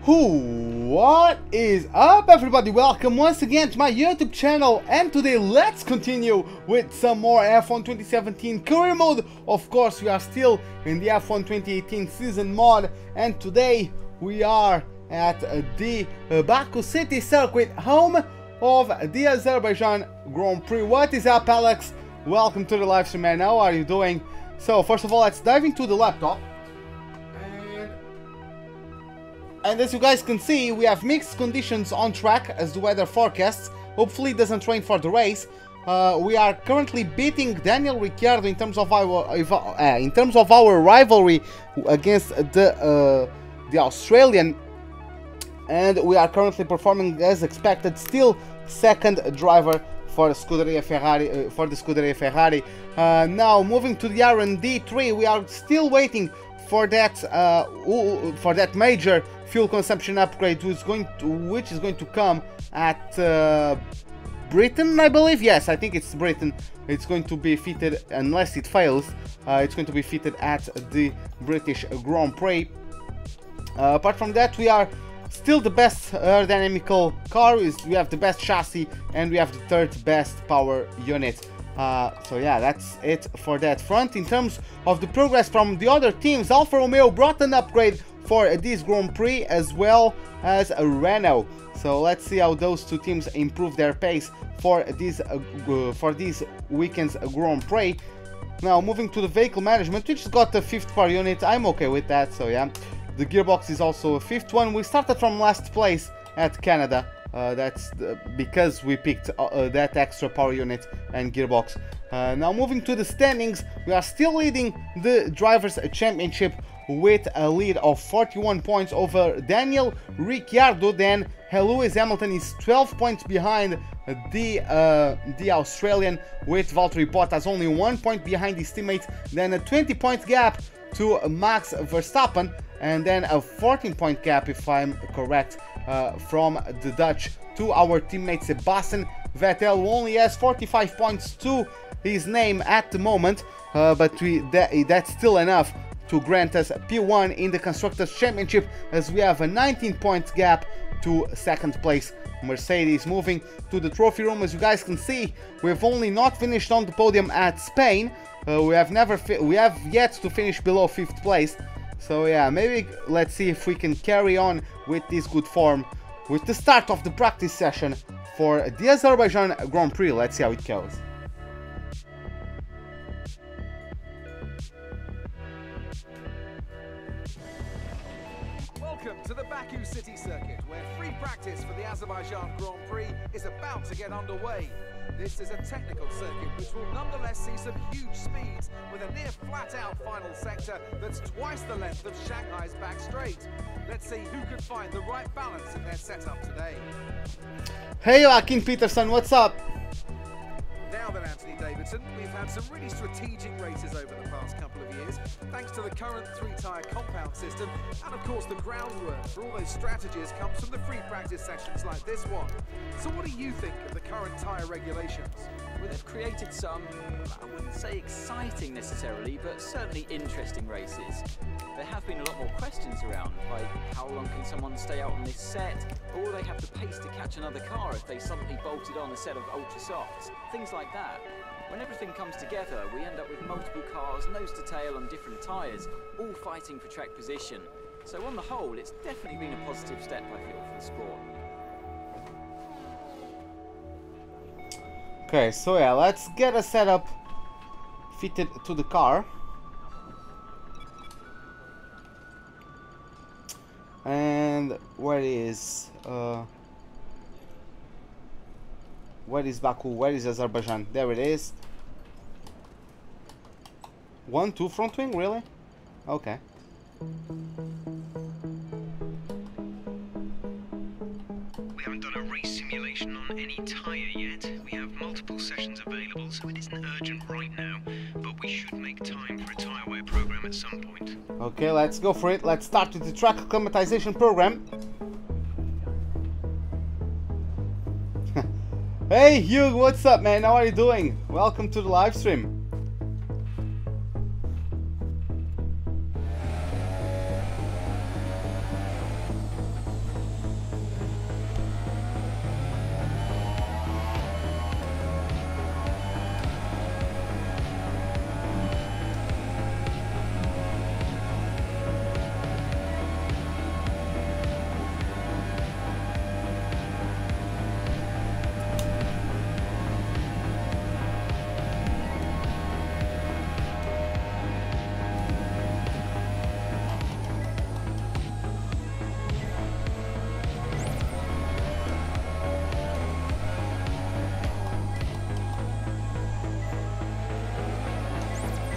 What is up, everybody? Welcome once again to my YouTube channel, and today let's continue with some more F1 2017 career mode. Of course, we are still in the F1 2018 season mod, and today we are at the Baku City circuit, home of the Azerbaijan Grand Prix. What is up, Alex? Welcome to the live stream, man. How are you doing? So first of all, let's dive into the laptop. And as you guys can see, we have mixed conditions on track as the weather forecasts. Hopefully it doesn't rain for the race. We are currently beating Daniel Ricciardo in terms of our rivalry against the Australian, and we are currently performing as expected. Still second driver for the Scuderia Ferrari. Now moving to the R&D 3, we are still waiting for that major fuel consumption upgrade, which is going to come at Britain, I believe. Yes, I think it's Britain. It's going to be fitted, unless it fails, it's going to be fitted at the British Grand Prix. Apart from that, we are still the best aerodynamical car. We have the best chassis, and we have the third best power unit. So yeah, that's it for that front. In terms of the progress from the other teams, Alfa Romeo brought an upgrade for this Grand Prix, as well as a Renault. So let's see how those two teams improve their pace for this weekend's Grand Prix. Now moving to the vehicle management, which has got the 5th power unit. I'm okay with that. So yeah, the gearbox is also a 5th one. We started from last place at Canada. That's because we picked that extra power unit and gearbox. Now moving to the standings, we are still leading the Drivers' Championship with a lead of 41 points over Daniel Ricciardo. Then Lewis Hamilton is 12 points behind the Australian, with Valtteri Bottas only 1 point behind his teammates. Then a 20-point gap to Max Verstappen, and then a 14-point gap, if I'm correct, from the Dutch to our teammate Sebastian Vettel, who only has 45 points to his name at the moment, but that's still enough to grant us P1 in the Constructors' Championship, as we have a 19-point gap to second place Mercedes. Moving to the trophy room, as you guys can see, we've only not finished on the podium at Spain. We have yet to finish below 5th place. So yeah, maybe let's see if we can carry on with this good form with the start of the practice session for the Azerbaijan Grand Prix. Let's see how it goes. Welcome to the Baku City circuit, where free practice for the Azerbaijan Grand Prix is about to get underway. This is a technical circuit which will nonetheless see some huge speeds, with a near flat-out final sector that's twice the length of Shanghai's back straight. Let's see who can find the right balance in their setup today. Hey Joaquin Peterson, what's up? Now then, Anthony Davidson, we've had some really strategic races over the past couple of years, thanks to the current 3-tyre compound system, and of course the groundwork for all those strategies comes from the free practice sessions like this one. So what do you think of the current tyre regulations? Well, they've created some, I wouldn't say exciting necessarily, but certainly interesting races. There have been a lot more questions around, like how long can someone stay out on this set, or will they have the pace to catch another car if they suddenly bolted on a set of ultra softs, things like that. When everything comes together, we end up with multiple cars nose to tail on different tyres, all fighting for track position. So on the whole, it's definitely been a positive step, I feel, for the sport. Okay, so yeah, let's get a setup fitted to the car. And where is Baku? Where is Azerbaijan? There it is. 1-2 front wing, really? Okay. We haven't done a race simulation on any tyre yet. We have multiple sessions available, so it isn't urgent right now, but we should make time for a tyre wear program at some point. Okay, let's go for it. Let's start with the track acclimatization program. Hey Hugh, what's up, man? How are you doing? Welcome to the live stream.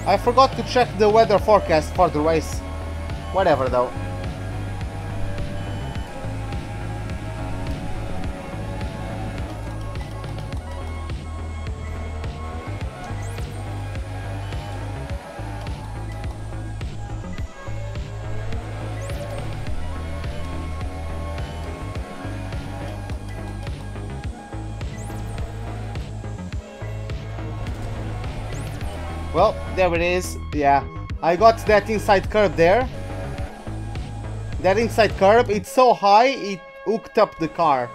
I forgot to check the weather forecast for the race. Whatever though. Well, there it is. Yeah, I got that inside curb there. That inside curb, it's so high, it hooked up the car.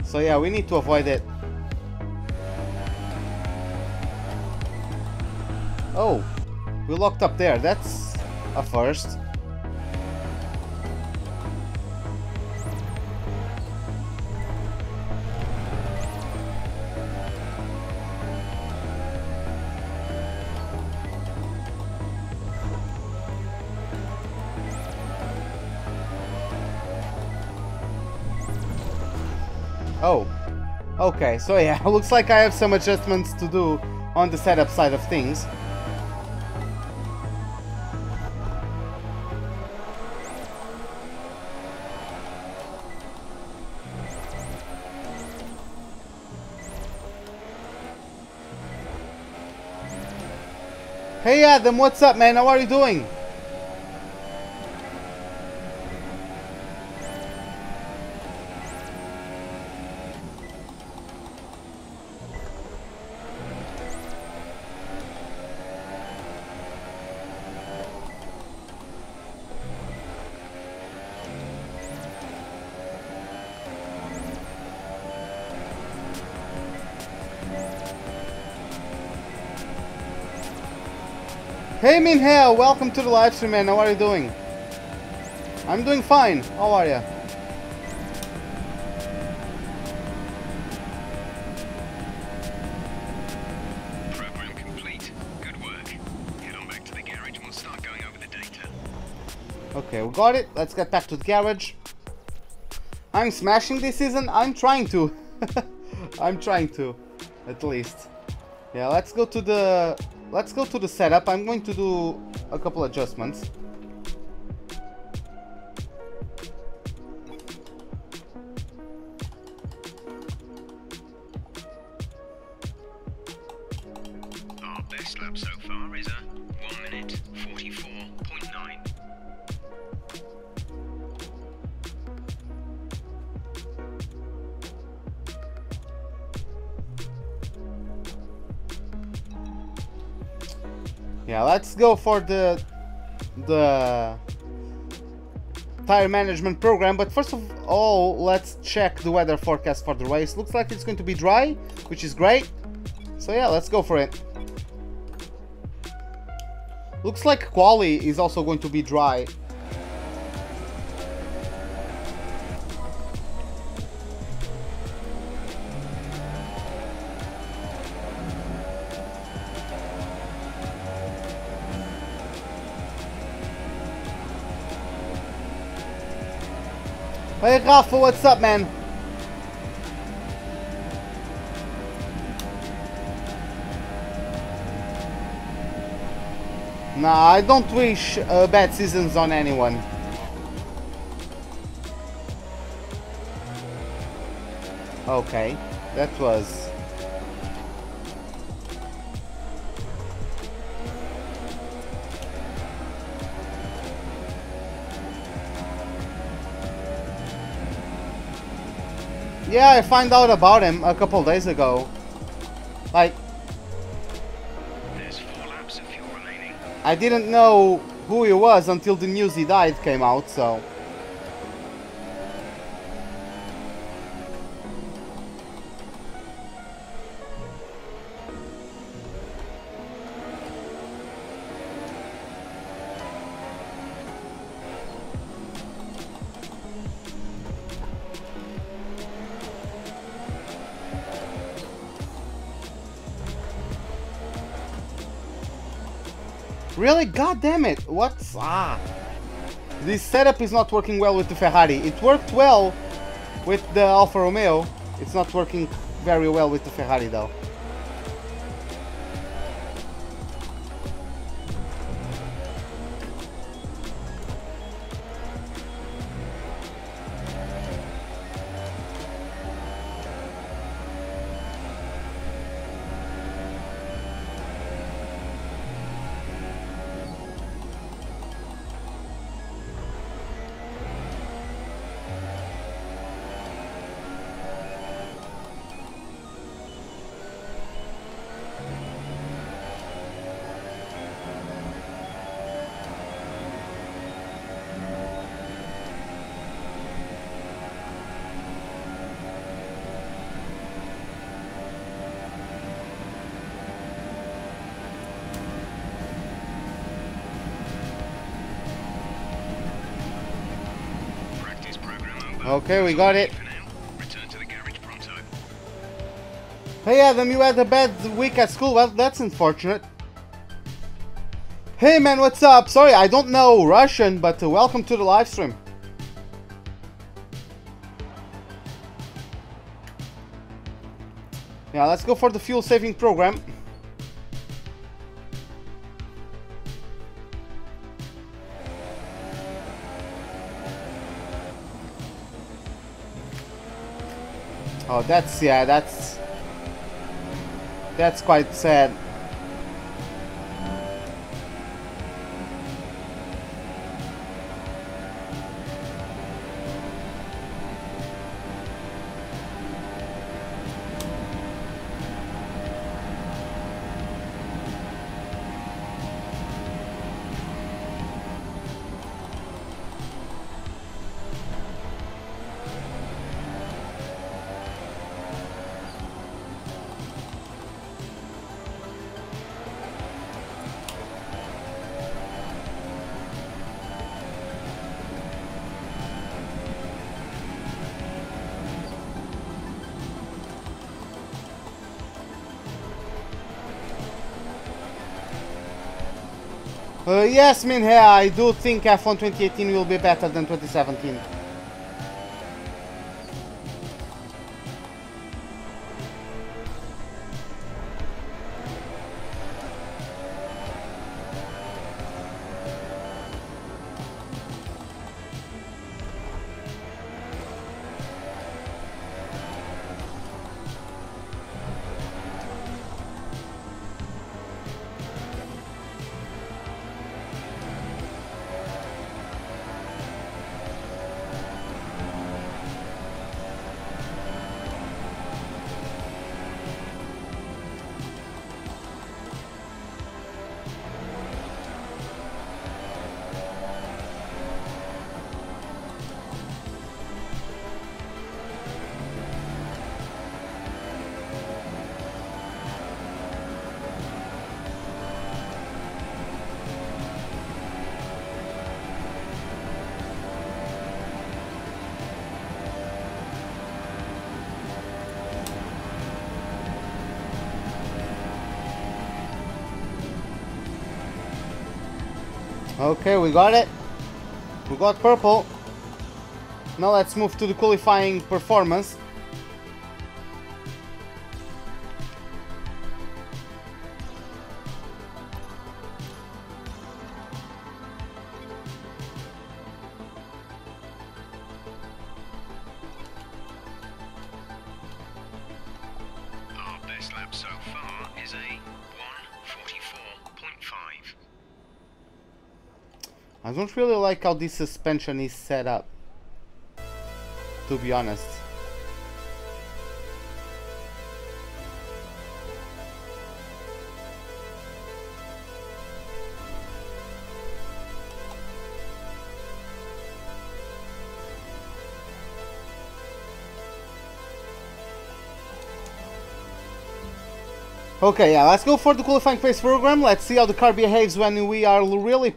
So yeah, we need to avoid it. Oh, we locked up there. That's a first. Oh, okay, so yeah, looks like I have some adjustments to do on the setup side of things. Hey Adam, what's up, man? How are you doing? Hey Minhel, welcome to the live stream, man. How are you doing? I'm doing fine. How are you? Program complete. Good work. Head on back to the garage and we'll start going over the data. Okay, we got it. Let's get back to the garage. I'm smashing this season. I'm trying to. I'm trying to, at least. Yeah, let's go to the setup. I'm going to do a couple adjustments. Our best lap so far is a 1 minute 44.9. Yeah, let's go for the tire management program, but first of all, let's check the weather forecast for the race. Looks like it's going to be dry, which is great. So yeah, let's go for it. Looks like quali is also going to be dry. Hey Rafa, what's up, man? Nah, I don't wish bad seasons on anyone. Okay, that was... Yeah, I found out about him a couple days ago. Like, There's 4 laps of fuel remaining. I didn't know who he was until the news he died came out, so... Really? God damn it! What's... This setup is not working well with the Ferrari. It worked well with the Alfa Romeo. It's not working very well with the Ferrari though. Okay, we got it. For now, return to the garage pronto. Hey Adam, you had a bad week at school. Well, that's unfortunate. Hey man, what's up? Sorry, I don't know Russian, but welcome to the live stream. Yeah, let's go for the fuel saving program. Oh, that's, yeah, that's quite sad. Yes, Minhe, I do think F1 2018 will be better than 2017. Okay, we got it. We got purple. Now let's move to the qualifying performance. Our best lap so far is a 1:44.5. I don't really like how this suspension is set up, to be honest. Okay, yeah, let's go for the qualifying phase program. Let's see how the car behaves when we are really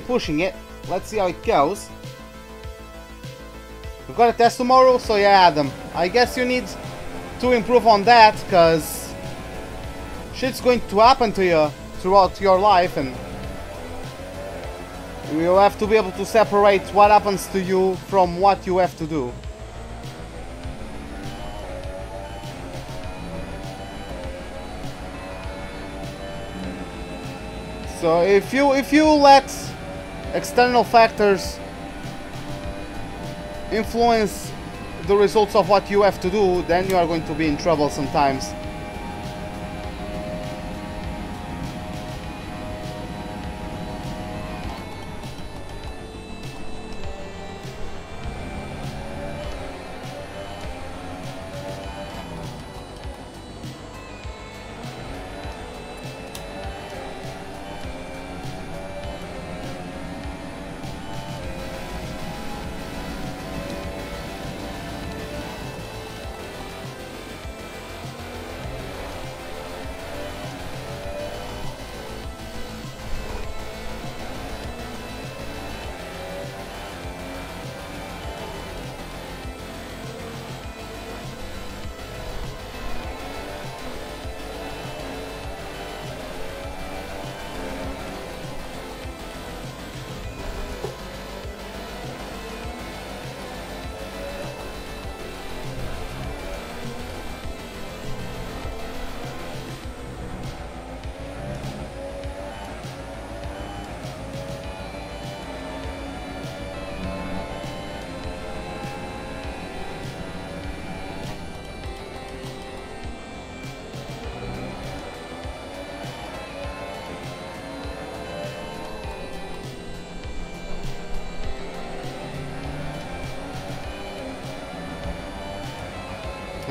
pushing it. Let's see how it goes. We've got a test tomorrow, so yeah, Adam, I guess you need to improve on that, because shit's going to happen to you throughout your life, and you have to be able to separate what happens to you from what you have to do. So if you let external factors influence the results of what you have to do, then you are going to be in trouble sometimes.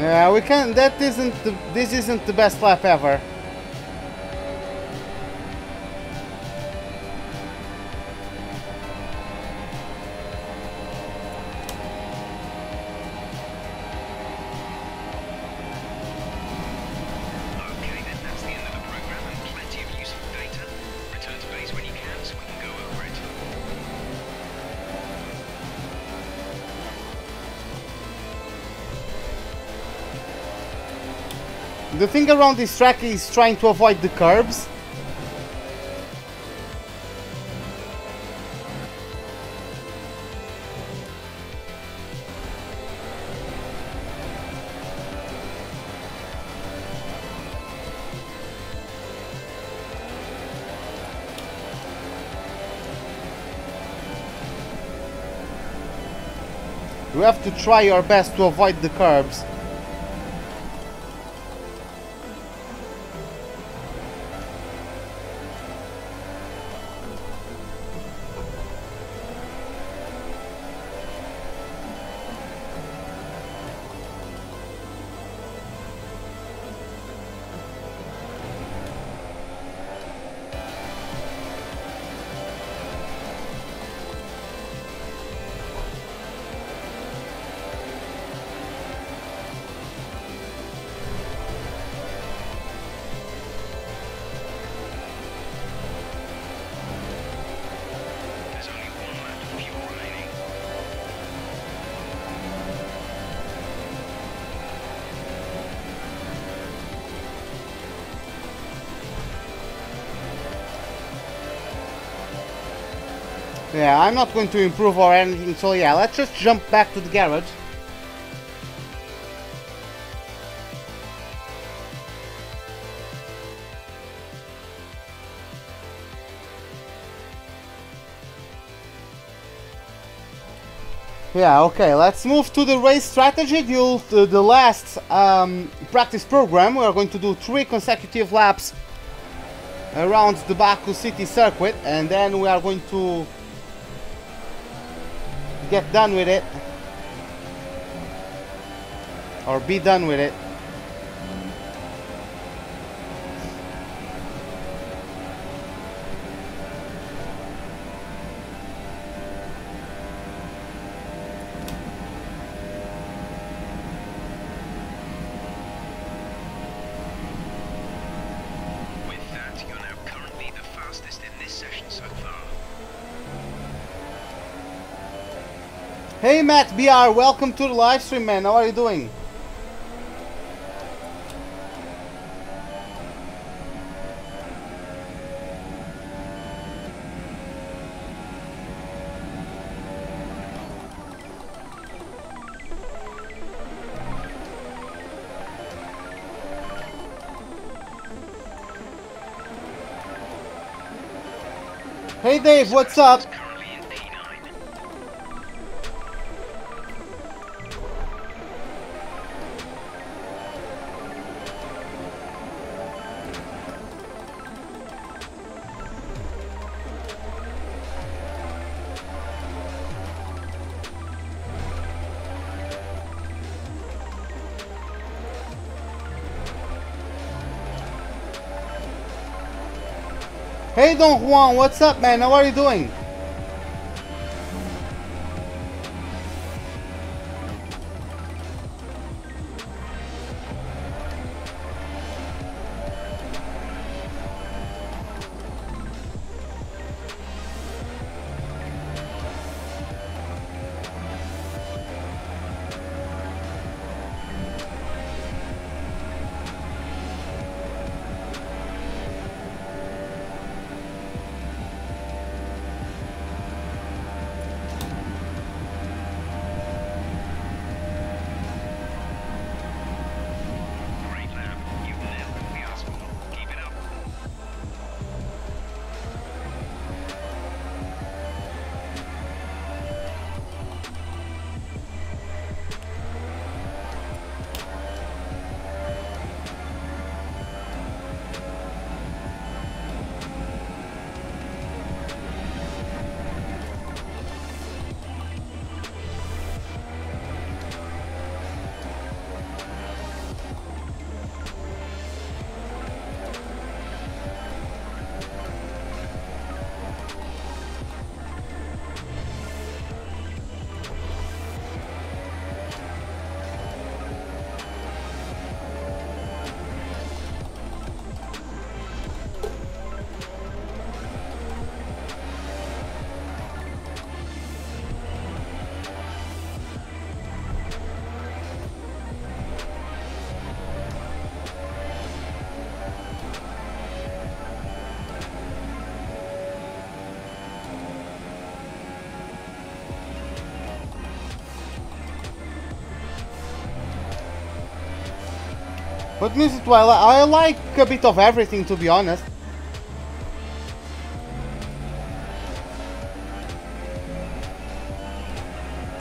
Yeah, we can. This isn't the best lap ever. The thing around this track is trying to avoid the curbs. We have to try our best to avoid the curbs. Yeah, I'm not going to improve or anything, so yeah, let's just jump back to the garage. Yeah, okay, let's move to the race strategy, the last practice program. We are going to do 3 consecutive laps around the Baku city circuit, and then we are going to get done with it, or be done with it. Hey Matt BR, welcome to the live stream, man. How are you doing? Hey Dave, what's up? Hey Don Juan, what's up, man? How are you doing? What music do I like? I like a bit of everything, to be honest.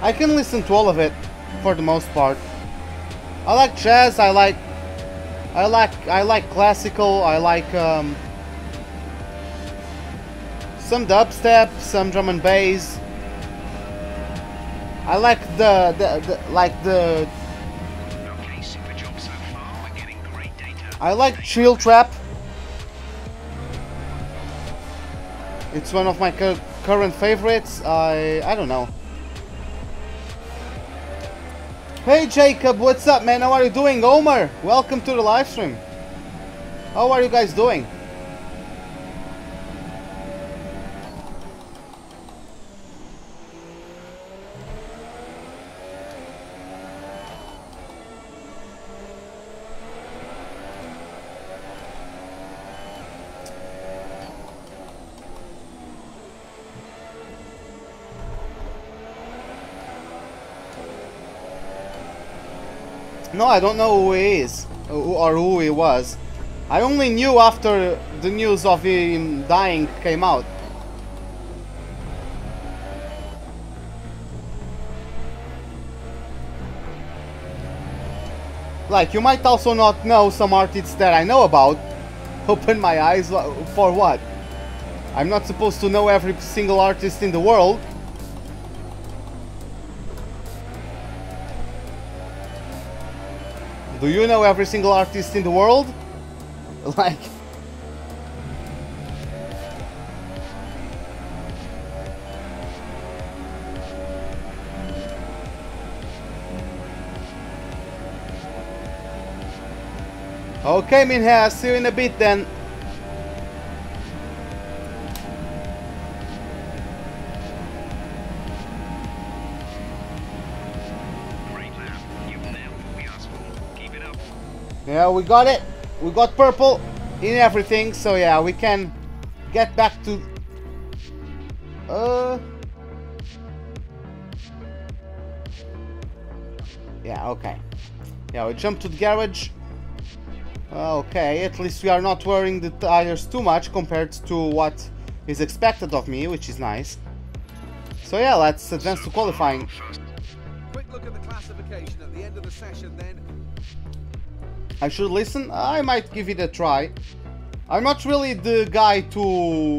I can listen to all of it for the most part. I like jazz, I like classical, I like some dubstep, some drum and bass. I like the Okay, super job so far. We're getting great data. I like chill trap. It's one of my current favorites. I don't know. Hey Jacob, what's up, man? How are you doing? Omar, welcome to the live stream. How are you guys doing? No, I don't know who he is, or who he was. I only knew after the news of him dying came out. Like, you might also not know some artists that I know about. Open my eyes for what? I'm not supposed to know every single artist in the world. Do you know every single artist in the world? Like... Okay, Minha, see you in a bit then. Yeah, we got it. We got purple in everything, so yeah, we can get back to... Yeah, okay. Yeah, we jump to the garage. Okay, at least we are not wearing the tires too much compared to what is expected of me, which is nice. So yeah, let's advance to qualifying. Quick look at the classification at the end of the session then. I should listen. I might give it a try. I'm not really the guy to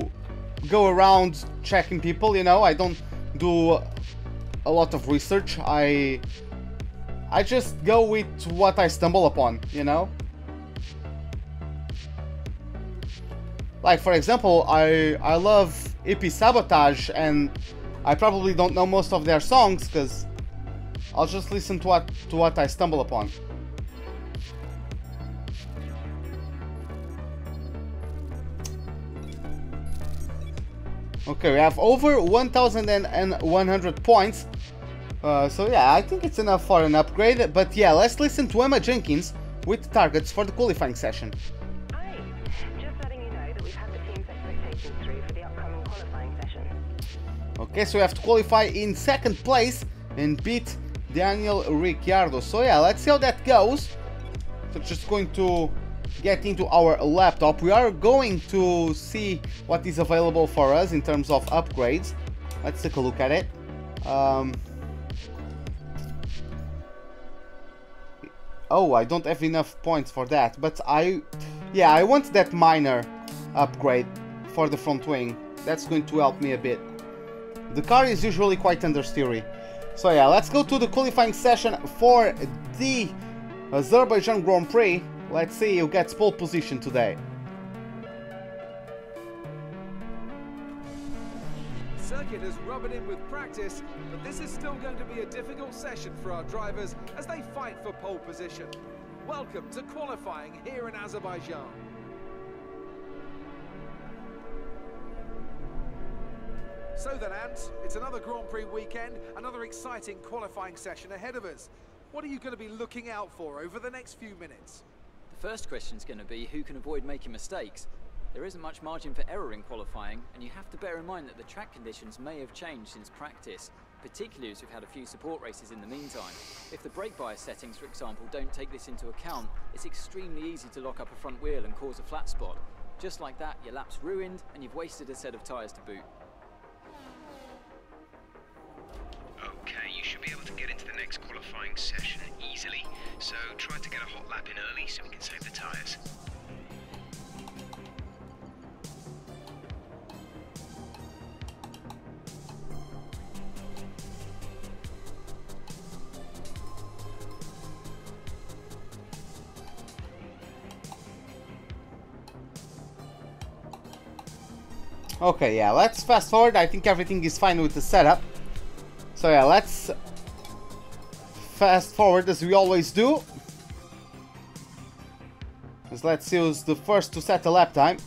go around checking people, you know. I don't do a lot of research. I just go with what I stumble upon, you know. Like, for example, I love EP Sabotage, and I probably don't know most of their songs because I'll just listen to what I stumble upon. Okay, we have over 1,100 points. So yeah, I think it's enough for an upgrade. But yeah, let's listen to Emma Jenkins with targets for the qualifying session. Hi, just letting you know that we've had the team's expectations through for the upcoming qualifying session. Okay, so we have to qualify in second place and beat Daniel Ricciardo. So yeah, let's see how that goes. So just going to get into our laptop. We are going to see what is available for us in terms of upgrades. Let's take a look at it. Oh, I don't have enough points for that, but I want that minor upgrade for the front wing. That's going to help me a bit. The car is usually quite understeery. So yeah, let's go to the qualifying session for the Azerbaijan Grand Prix. Let's see who gets pole position today. Circuit is rubbing in with practice, but this is still going to be a difficult session for our drivers as they fight for pole position. Welcome to qualifying here in Azerbaijan. So then, Ant, it's another Grand Prix weekend, another exciting qualifying session ahead of us. What are you going to be looking out for over the next few minutes? The first question is going to be who can avoid making mistakes. There isn't much margin for error in qualifying, and you have to bear in mind that the track conditions may have changed since practice. particularly as we've had a few support races in the meantime. If the brake bias settings, for example, don't take this into account, it's extremely easy to lock up a front wheel and cause a flat spot. Just like that, your lap's ruined and you've wasted a set of tyres to boot. Okay, you should be able to get into the next qualifying session easily, so try to get a hot lap in early so we can save the tyres. Okay, yeah, let's fast forward. I think everything is fine with the setup. So yeah, let's fast forward as we always do. Let's use the first to set a lap time.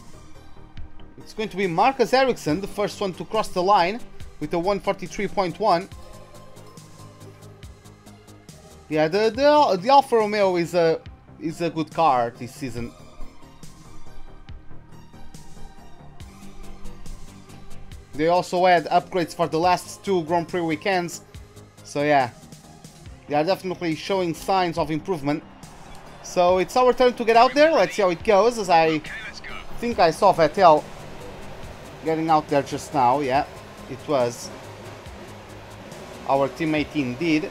It's going to be Marcus Ericsson, the first one to cross the line with a 143.1. Yeah, the Alfa Romeo is a good car this season. They also had upgrades for the last 2 Grand Prix weekends. So yeah, they are definitely showing signs of improvement. So it's our turn to get out there. Let's see how it goes, as I think I saw Vettel getting out there just now. Yeah, it was our teammate indeed.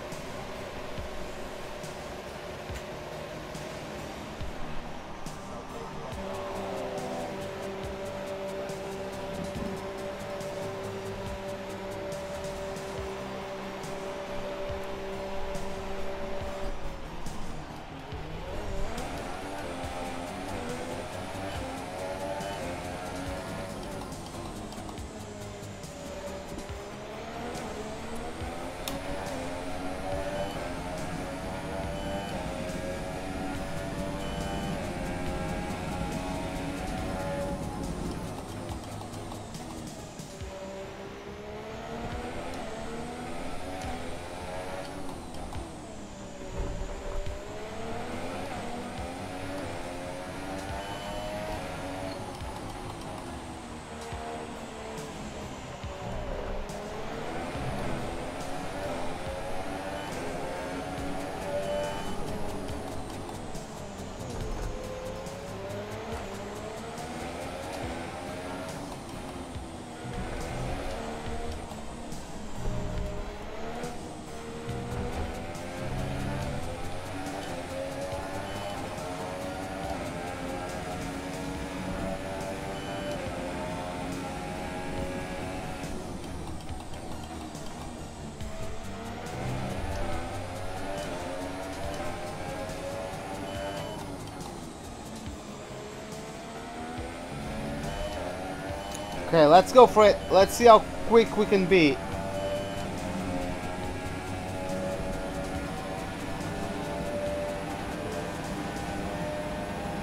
Okay, let's go for it. Let's see how quick we can be.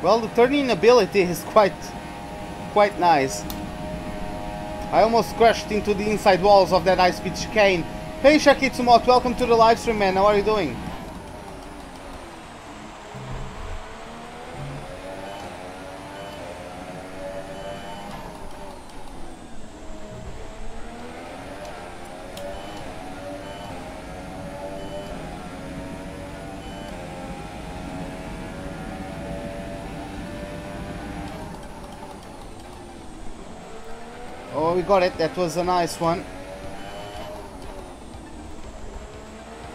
Well, the turning ability is quite nice. I almost crashed into the inside walls of that high-speed chicane. Hey Shakitsumot, welcome to the live stream, man. How are you doing? Oh, we got it. That was a nice one.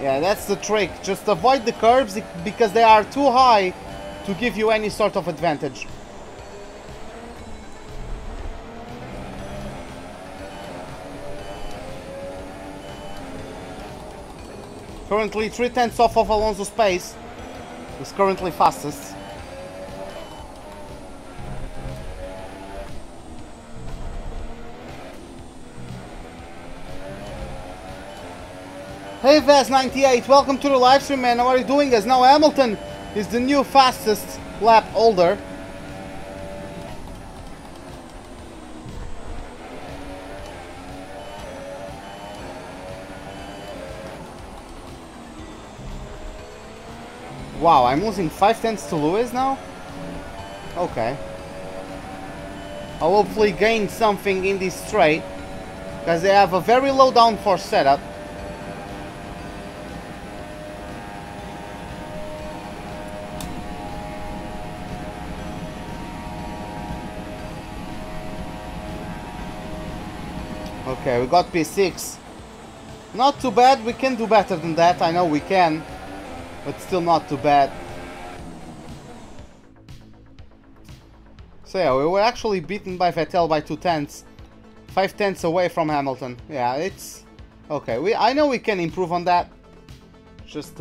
Yeah, that's the trick. Just avoid the curbs because they are too high to give you any sort of advantage. Currently 3/10 off of Alonso's pace. He's currently fastest. Hey Vaz98, welcome to the live stream, man. How are you doing? As now Hamilton is the new fastest lap holder. Wow, I'm losing 5/10 to Lewis now? Okay. I'll hopefully gain something in this straight, because they have a very low downforce setup. Okay, we got P6. Not too bad, we can do better than that, I know we can. But still not too bad. So yeah, we were actually beaten by Vettel by 2/10. 5/10 away from Hamilton. Yeah, it's... Okay, I know we can improve on that. Just,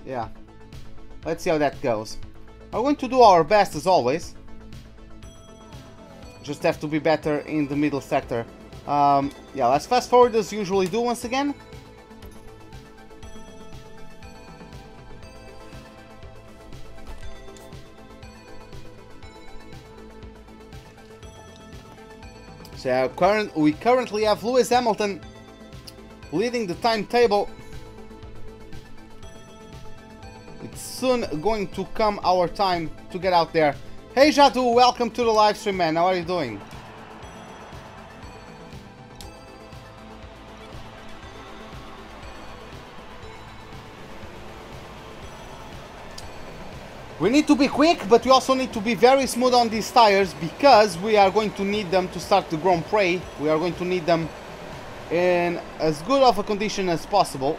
yeah. Let's see how that goes. We're going to do our best as always. Just have to be better in the middle sector. Yeah, let's fast forward as usually do once again. So we currently have Lewis Hamilton leading the timetable. It's soon going to come our time to get out there. Hey Jadu, welcome to the live stream, man. How are you doing? We need to be quick, but we also need to be very smooth on these tires because we are going to need them to start the Grand Prix. We are going to need them in as good of a condition as possible.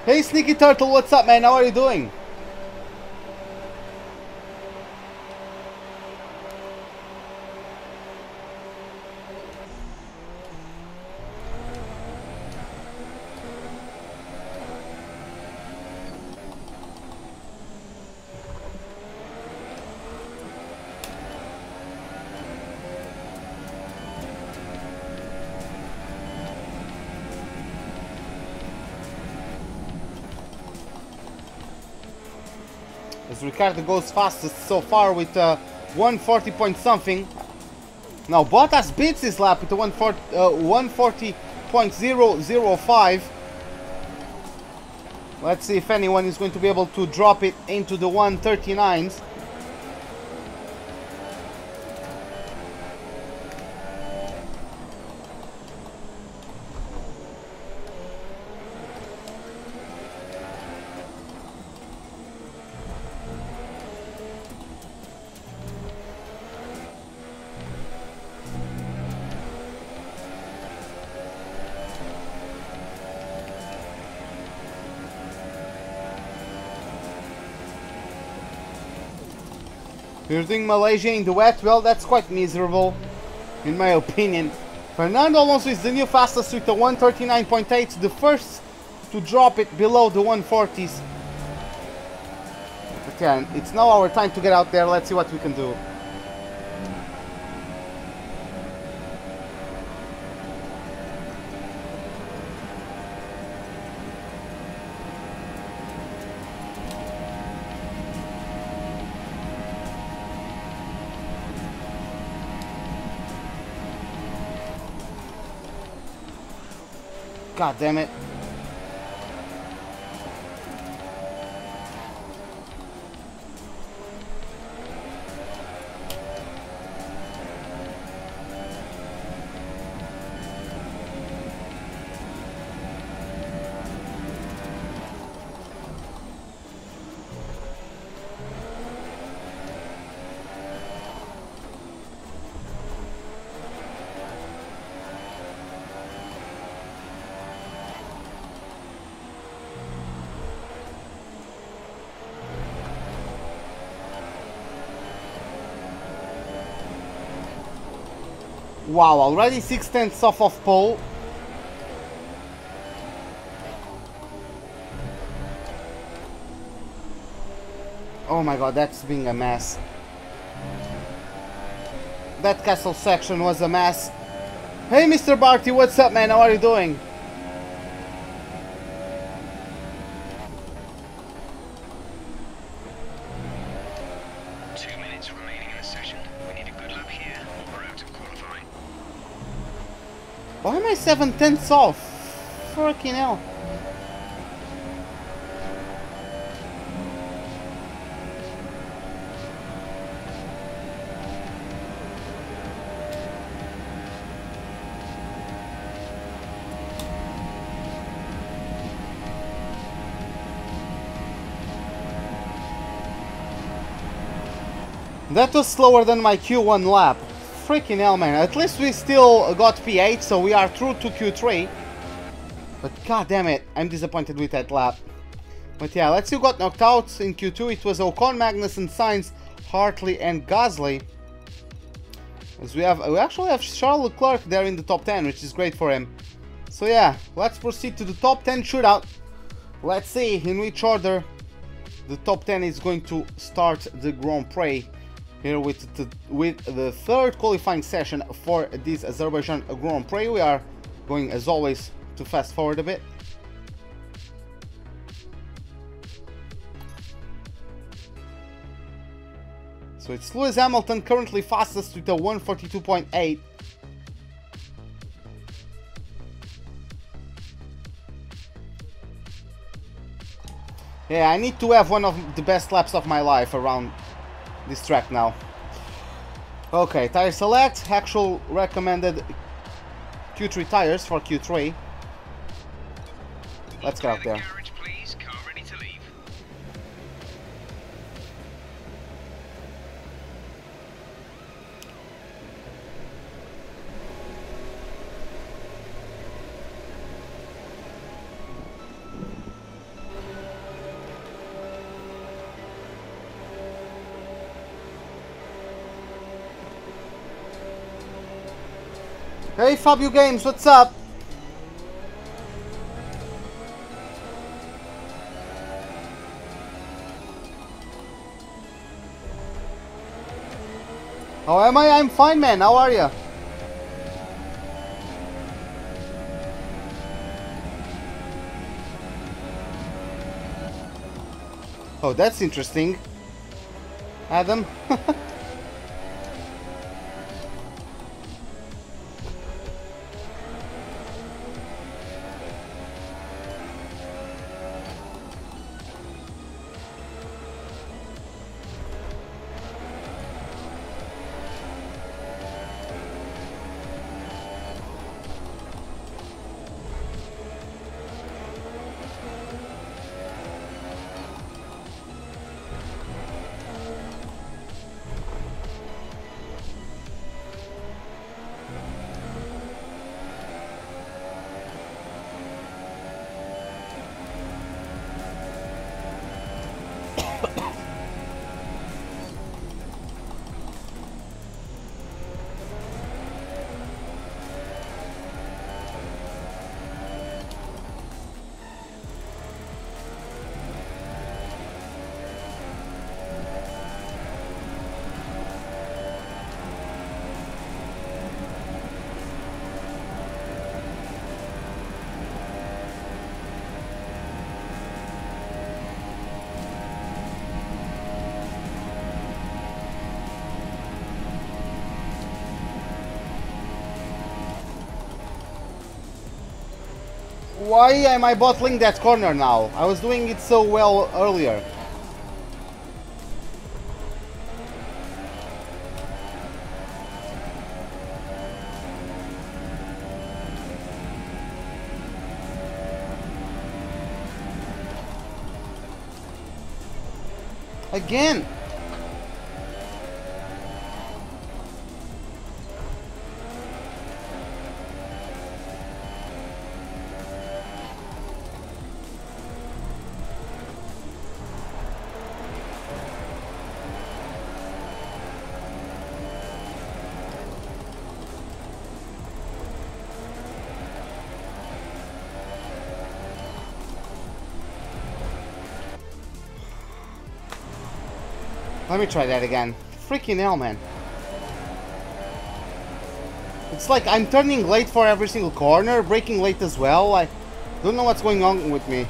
Hey Sneaky Turtle, what's up, man? How are you doing? Ricardo goes fastest so far with 140 point something. Now Bottas beats his lap with a 140.005. Let's see if anyone is going to be able to drop it into the 139s. You're doing Malaysia in the wet? Well, that's quite miserable, in my opinion. Fernando Alonso is the new fastest with a 139.8, the first to drop it below the 140s. But yeah, it's now our time to get out there. Let's see what we can do. God damn it. Wow, already 6/10 off of pole. Oh my god, that's being a mess. That castle section was a mess. Hey Mr. Barty, what's up, man? How are you doing? Why am I 7/10 off? Fucking hell. That was slower than my Q1 lap. Freaking hell, man. At least we still got P8, so we are through to Q3. But god damn it, I'm disappointed with that lap. But yeah, let's see who got knocked out in Q2. It was Ocon, Magnussen, Sainz, Hartley and Gasly. As we actually have Charles Leclerc there in the top 10, which is great for him. So yeah, let's proceed to the top 10 shootout. Let's see in which order the top 10 is going to start the Grand Prix here with the third qualifying session for this Azerbaijan Grand Prix. We are going, as always, to fast forward a bit. So it's Lewis Hamilton currently fastest with a 142.8. Yeah, I need to have one of the best laps of my life around this track now. Okay, tire select, actual recommended Q3 tires for Q3. Let's get out there. Hey Fabio Games, what's up? How am I? I'm fine, man. How are you? Oh, that's interesting. Adam? Why am I bottling that corner now? I was doing it so well earlier. Again! Let me try that again. Freaking hell, man. It's like I'm turning late for every single corner, braking late as well. I don't know what's going on with me.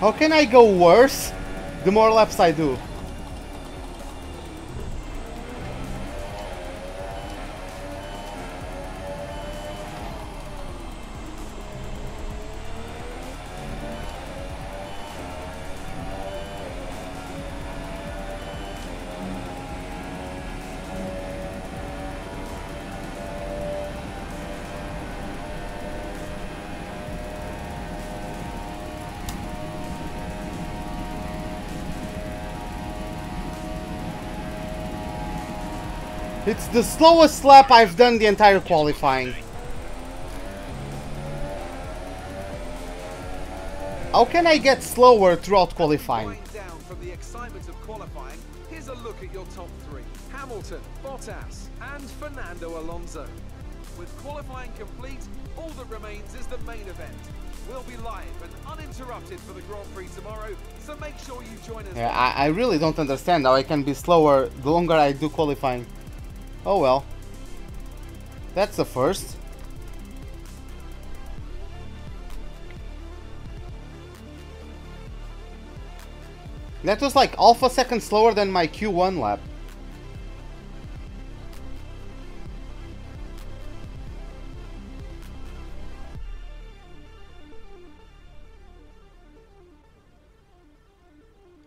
How can I go worse the more laps I do? It's the slowest lap I've done the entire qualifying. How can I get slower throughout qualifying? Going down from the excitement of qualifying, here's a look at your top three. Hamilton, Bottas, and Fernando Alonso. With qualifying complete, all that remains is the main event. We'll be live and uninterrupted for the Grand Prix tomorrow, so make sure you join us. Yeah, I really don't understand how I can be slower the longer I do qualifying. Oh well. That's the first. That was like half a second slower than my Q1 lap.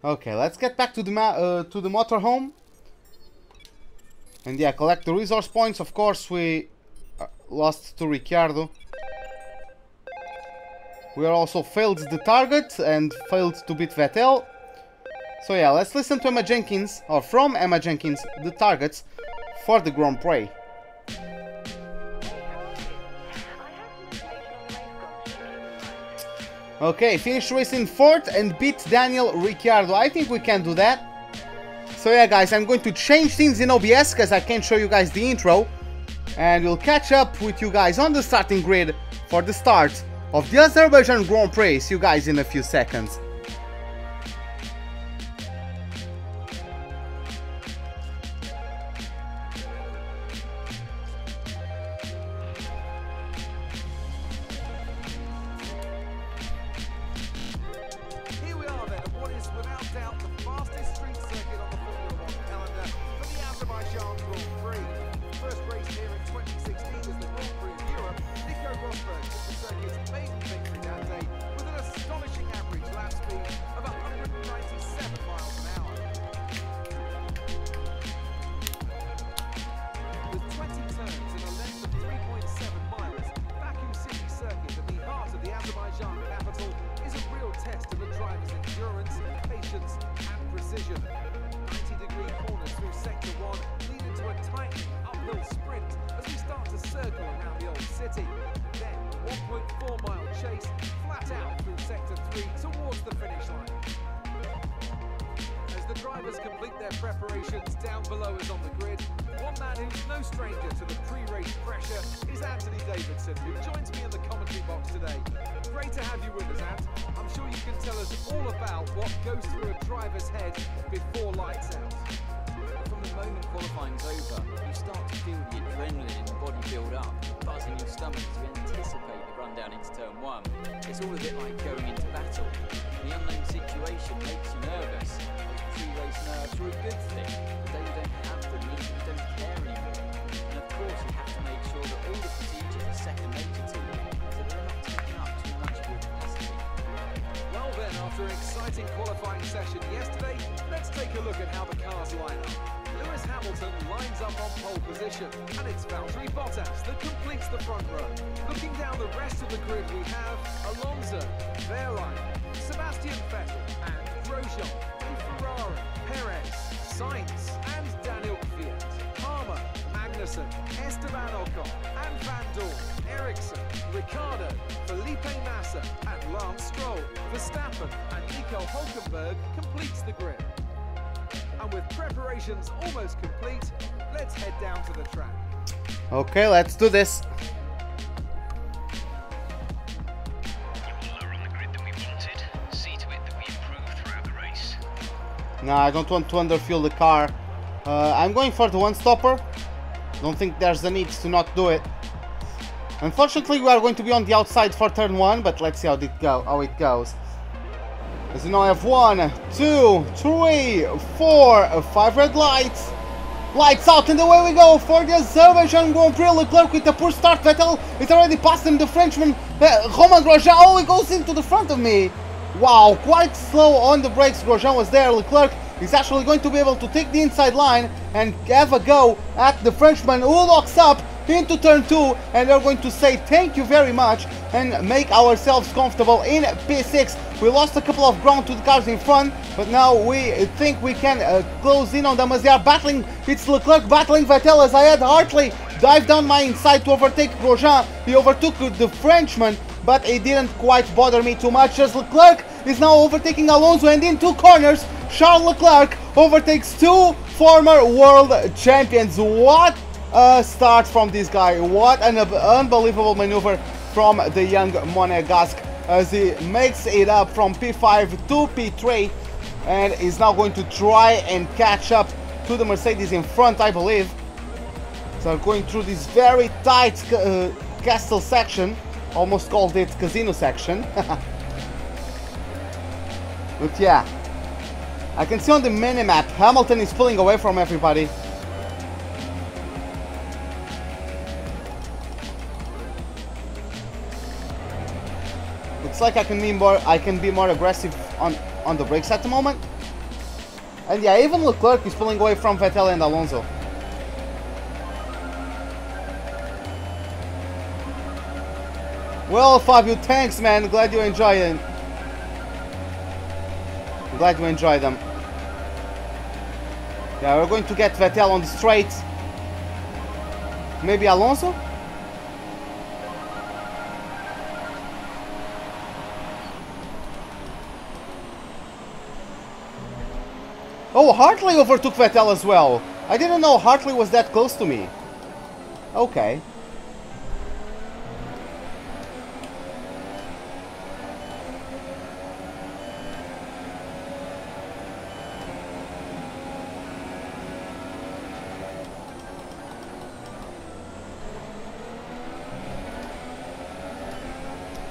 Okay, let's get back to the motorhome. And yeah, collect the resource points. Of course, we lost to Ricciardo. We are also failed the target and failed to beat Vettel. So yeah, let's listen to Emma Jenkins, or from Emma Jenkins, the targets for the Grand Prix. Okay, finish race in 4th and beat Daniel Ricciardo. I think we can do that. So yeah guys, I'm going to change things in OBS because I can't show you guys the intro. And we'll catch up with you guys on the starting grid for the start of the Azerbaijan Grand Prix. See you guys in a few seconds. Preparations down below us on the grid. One man who's no stranger to the pre-race pressure is Anthony Davidson, who joins me in the commentary box today. Great to have you with us, Ant. I'm sure you can tell us all about what goes through a driver's head before lights out. From the moment qualifying's over, you start to feel the adrenaline in your body build up, buzz in your stomach as you anticipate the run down into turn 1. It's all a bit like going into battle. The unknown situation makes you nervous. Pre-race nerves are a good thing. The day you don't have them means you don't care anymore. And of course you have to make sure that all the procedures are second nature to you, so they're not taking up too much of your capacity. Well then, after an exciting qualifying session yesterday, let's take a look at how the cars line up. Lewis Hamilton lines up on pole position, and it's Valtteri Bottas that completes the front row. Looking down the rest of the grid, we have Alonso, Verline, Sebastian Vettel, and Grosjean, Ferrari, Perez, Sainz, and Daniel Kvyat, Palmer, Magnussen, Esteban Ocon, and Van Dorn, Ericsson, Ricciardo, Felipe Massa, and Lance Stroll. Verstappen and Nico Hulkenberg completes the grid. And with preparations almost complete, let's head down to the track. Okay, let's do this. No, I don't want to underfuel the car. I'm going for the one-stopper. Don't think there's a need to not do it. Unfortunately, we are going to be on the outside for turn 1, but let's see how it goes. As you know, I have 1, 2, 3, 4, 5 red lights. Lights out, and away we go for the Azerbaijan Grand Prix. Leclerc with a poor start. Vettel is already passed him. The Frenchman, Romain Grosjean. Oh, he goes into the front of me. Wow, quite slow on the brakes. Grosjean was there. Leclerc is actually going to be able to take the inside line and have a go at the Frenchman, who locks up into turn 2, and we're going to say thank you very much and make ourselves comfortable in P6. We lost a couple of ground to the cars in front, but now we think we can close in on them as they are battling. It's Leclerc battling Vettel as I had Hartley dive down my inside to overtake Grosjean. He overtook the Frenchman, but it didn't quite bother me too much as Leclerc is now overtaking Alonso, and in 2 corners Charles Leclerc overtakes 2 former world champions. What a start from this guy. What an unbelievable maneuver from the young Monegasque as he makes it up from P5 to P3 and is now going to try and catch up to the Mercedes in front, I believe. So going through this very tight castle section, almost called it casino section. But yeah, I can see on the minimap Hamilton is pulling away from everybody. Looks like I can be more aggressive on the brakes at the moment. And yeah, even Leclerc is pulling away from Vettel and Alonso. Well, Fabio, thanks, man. Glad you enjoy it. Glad you enjoy them. Yeah, we're going to get Vettel on the straight. Maybe Alonso? Oh, Hartley overtook Vettel as well. I didn't know Hartley was that close to me. Okay.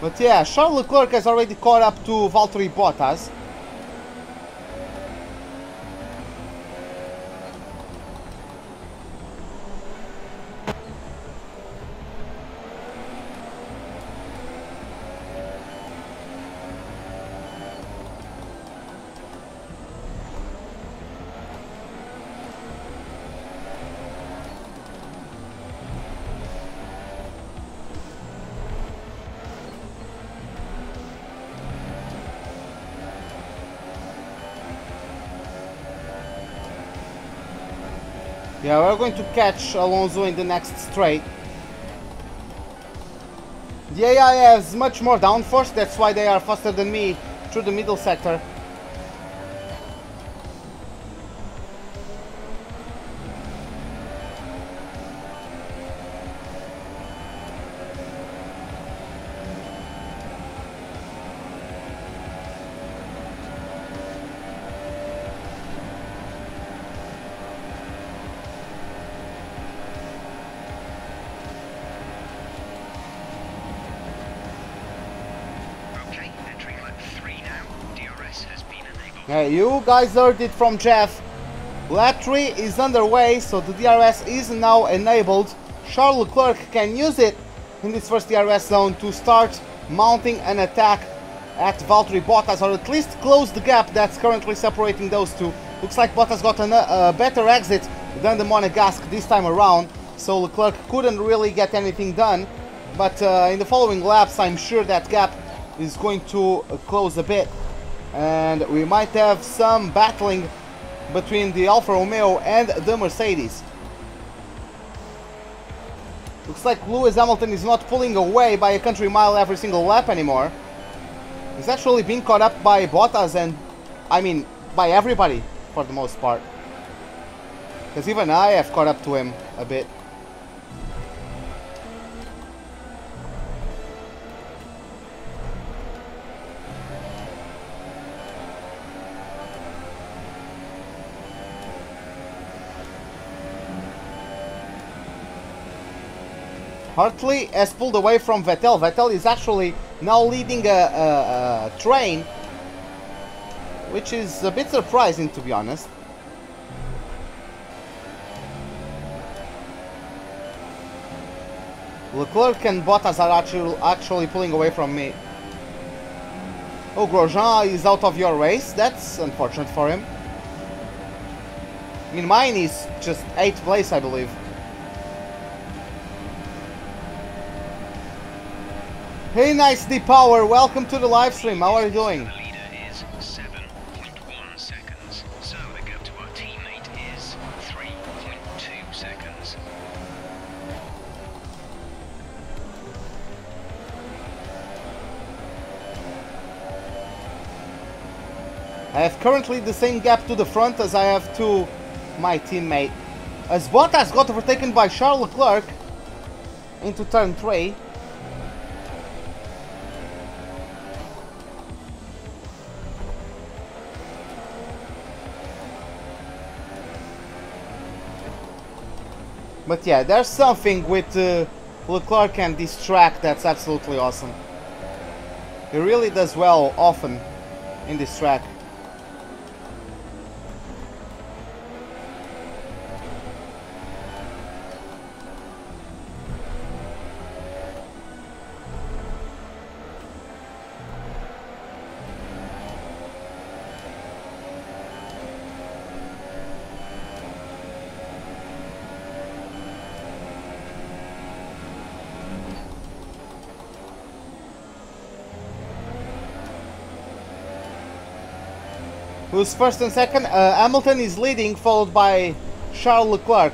But yeah, Charles Leclerc has already caught up to Valtteri Bottas. Yeah, we're going to catch Alonso in the next straight. The AI has much more downforce, that's why they are faster than me through the middle sector. Hey, you guys heard it from Jeff. Lap 3 is underway, so the DRS is now enabled. Charles Leclerc can use it in this first DRS zone to start mounting an attack at Valtteri Bottas, or at least close the gap that's currently separating those two. Looks like Bottas got a better exit than the Monegasque this time around, so Leclerc couldn't really get anything done. But in the following laps, I'm sure that gap is going to close a bit. And we might have some battling between the Alfa Romeo and the Mercedes. Looks like Lewis Hamilton is not pulling away by a country mile every single lap anymore. He's actually being caught up by Bottas and, I mean, by everybody for the most part. Because even I have caught up to him a bit. Hartley has pulled away from Vettel. Vettel is actually now leading a train, which is a bit surprising, to be honest. Leclerc and Bottas are actually pulling away from me. Oh, Grosjean is out of your race. That's unfortunate for him. I mean, mine is just 8th place, I believe. Hey, nice D Power, welcome to the live stream. How are you doing? The leader is 7.1 seconds, so the gap to our teammate is 3.2 seconds. I have currently the same gap to the front as I have to my teammate. As Bottas got overtaken by Charles Leclerc into turn 3. But yeah, there's something with Leclerc and this track that's absolutely awesome. He really does well often in this track. Who's first and second? Hamilton is leading, followed by Charles Leclerc.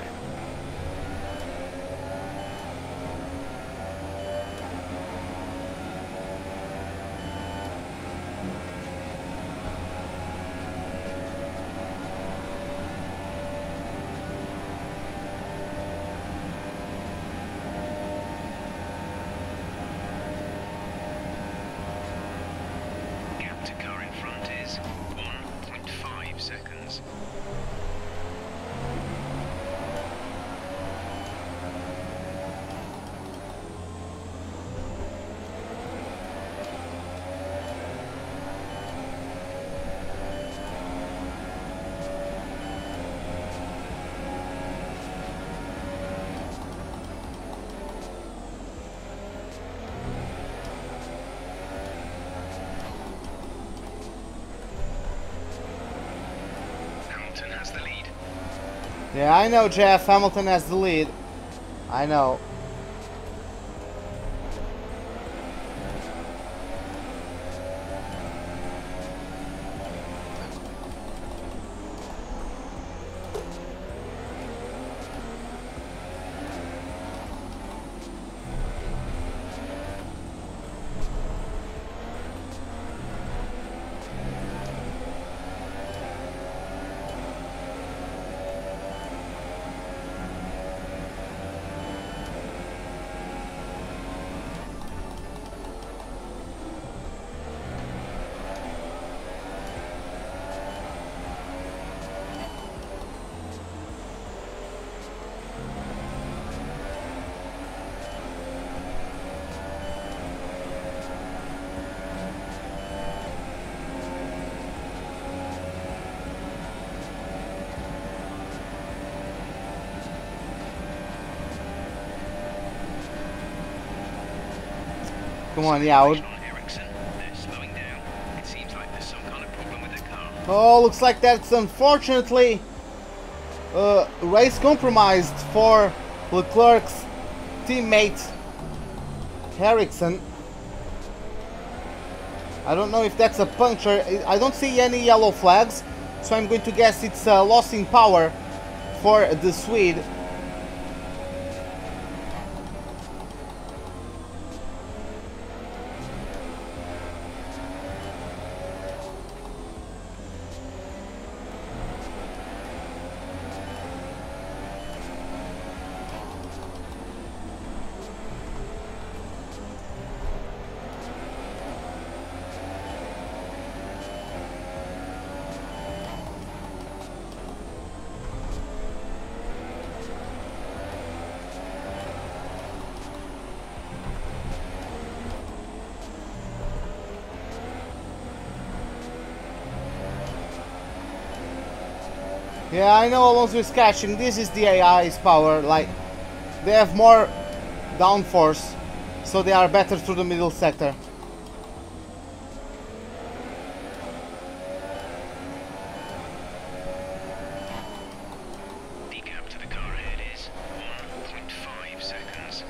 Gap to car in front is 1.5 seconds. Hamilton has the lead. Yeah, I know, Jeff. Hamilton has the lead. I know. Come on, yeah. On Ericsson, they're slowing down. It seems like there's some kind of problem with their car. Oh, looks like that's unfortunately race compromised for Leclerc's teammate Ericsson. I don't know if that's a puncture. I don't see any yellow flags, so I'm going to guess it's a loss in power for the Swede. Yeah, I know Alonso is catching. This is the AI's power. Like, they have more downforce, so they are better through the middle sector. The gap to the car ahead is 1.5 seconds.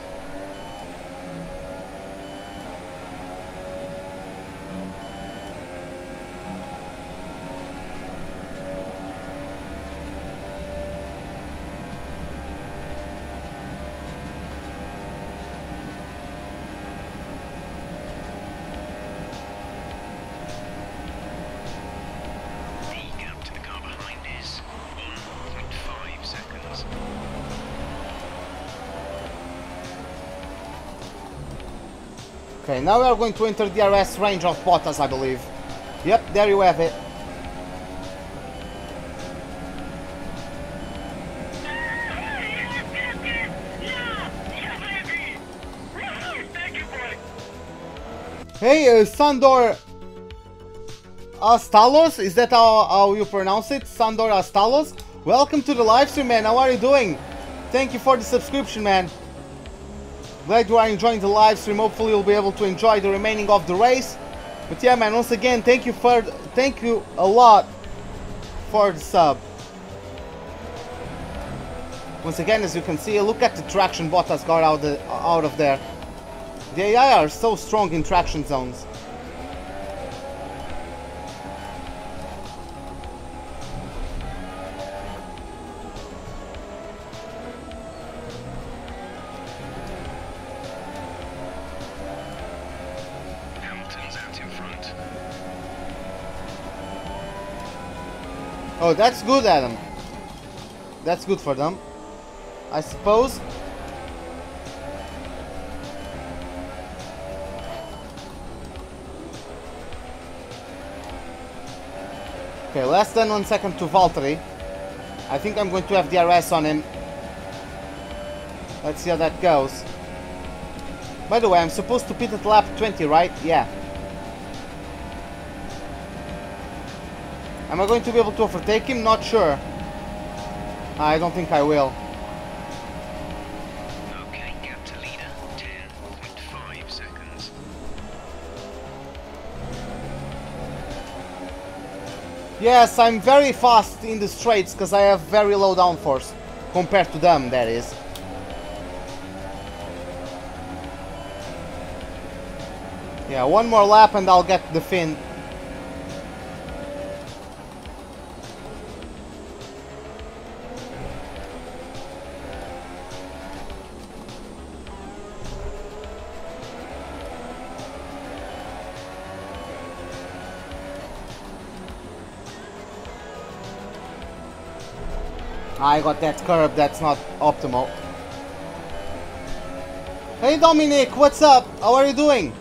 Okay, now we are going to enter the DRS range of Bottas, I believe. Yep, there you have it. Hey, Sandor Astalos, is that how you pronounce it? Sandor Astalos? Welcome to the live stream, man. How are you doing? Thank you for the subscription, man. Glad you are enjoying the live stream. Hopefully you'll be able to enjoy the remaining of the race. But yeah, man, once again, thank you a lot for the sub. Once again, as you can see, look at the traction Bottas got out of there. The AI are so strong in traction zones. Oh, that's good, Adam. That's good for them, I suppose. Okay, less than 1 second to Valtteri. I think I'm going to have DRS on him. Let's see how that goes. By the way, I'm supposed to pit at lap 20, right? Yeah. Am I going to be able to overtake him? Not sure. I don't think I will. Okay, gap to leader, 10.5 seconds. Yes, I'm very fast in the straights because I have very low downforce compared to them, that is. Yeah, one more lap and I'll get the fin. I got that curb, that's not optimal. Hey Dominic, what's up? How are you doing?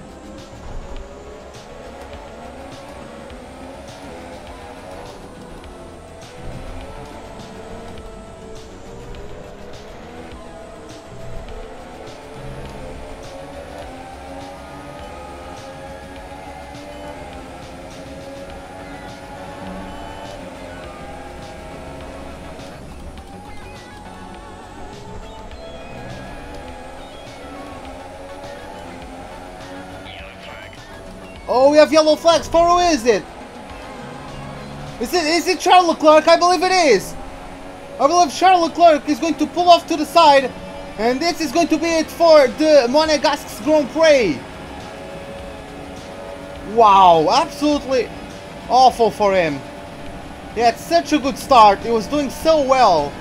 Oh, we have yellow flags. For who is it? Is it Charles Leclerc? I believe it is. I believe Charles Leclerc is going to pull off to the side. And this is going to be it for the Monegasque Grand Prix. Wow, absolutely awful for him. He had such a good start. He was doing so well.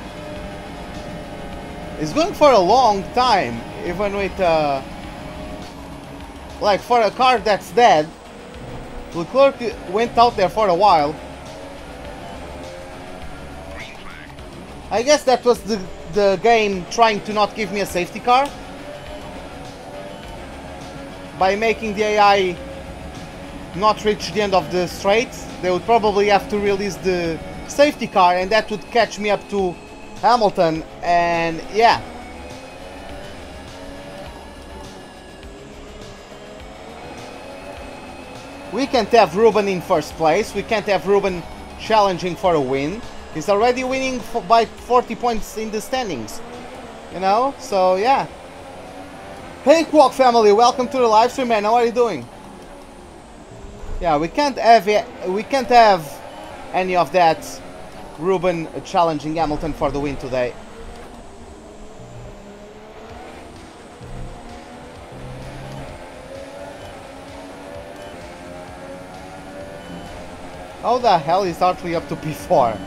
He's going for a long time, even with like for a car that's dead. Leclerc went out there for a while. I guess that was the game trying to not give me a safety car. By making the AI not reach the end of the straight, they would probably have to release the safety car and that would catch me up to Hamilton, and yeah. We can't have Ruben in first place. We can't have Ruben challenging for a win. He's already winning by 40 points in the standings. You know? So, yeah. Hey, Quack family. Welcome to the live stream, man. How are you doing? Yeah, we can't have any of that Ruben challenging Hamilton for the win today. How the hell is Hartley up to P4?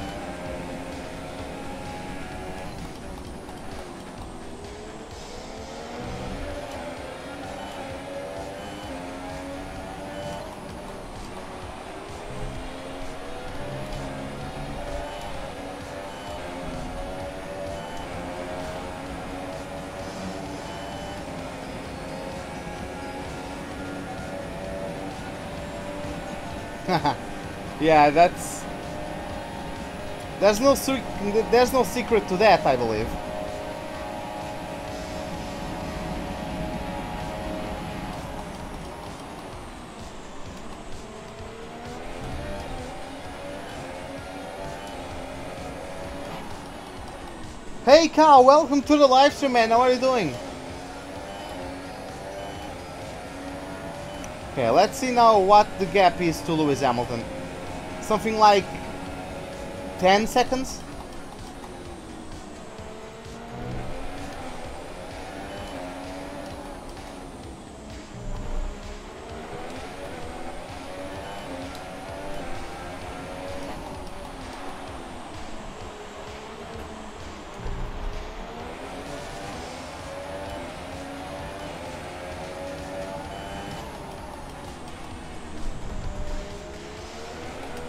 Yeah, that's... There's no secret to that, I believe. Hey Kyle, welcome to the live stream, man. How are you doing? Okay, let's see now what the gap is to Lewis Hamilton. Something like 10 seconds?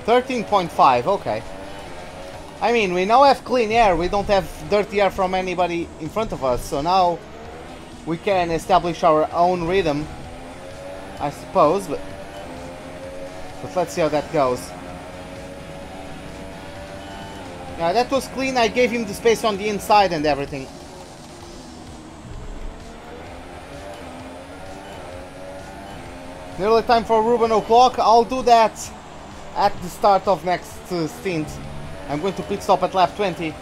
$13.5, okay. I mean, we now have clean air, we don't have dirty air from anybody in front of us, so now we can establish our own rhythm, I suppose, but let's see how that goes. Yeah, that was clean, I gave him the space on the inside and everything. Nearly time for Ruben O'Clock, I'll do that at the start of next stint. I'm going to pit stop at lap 20.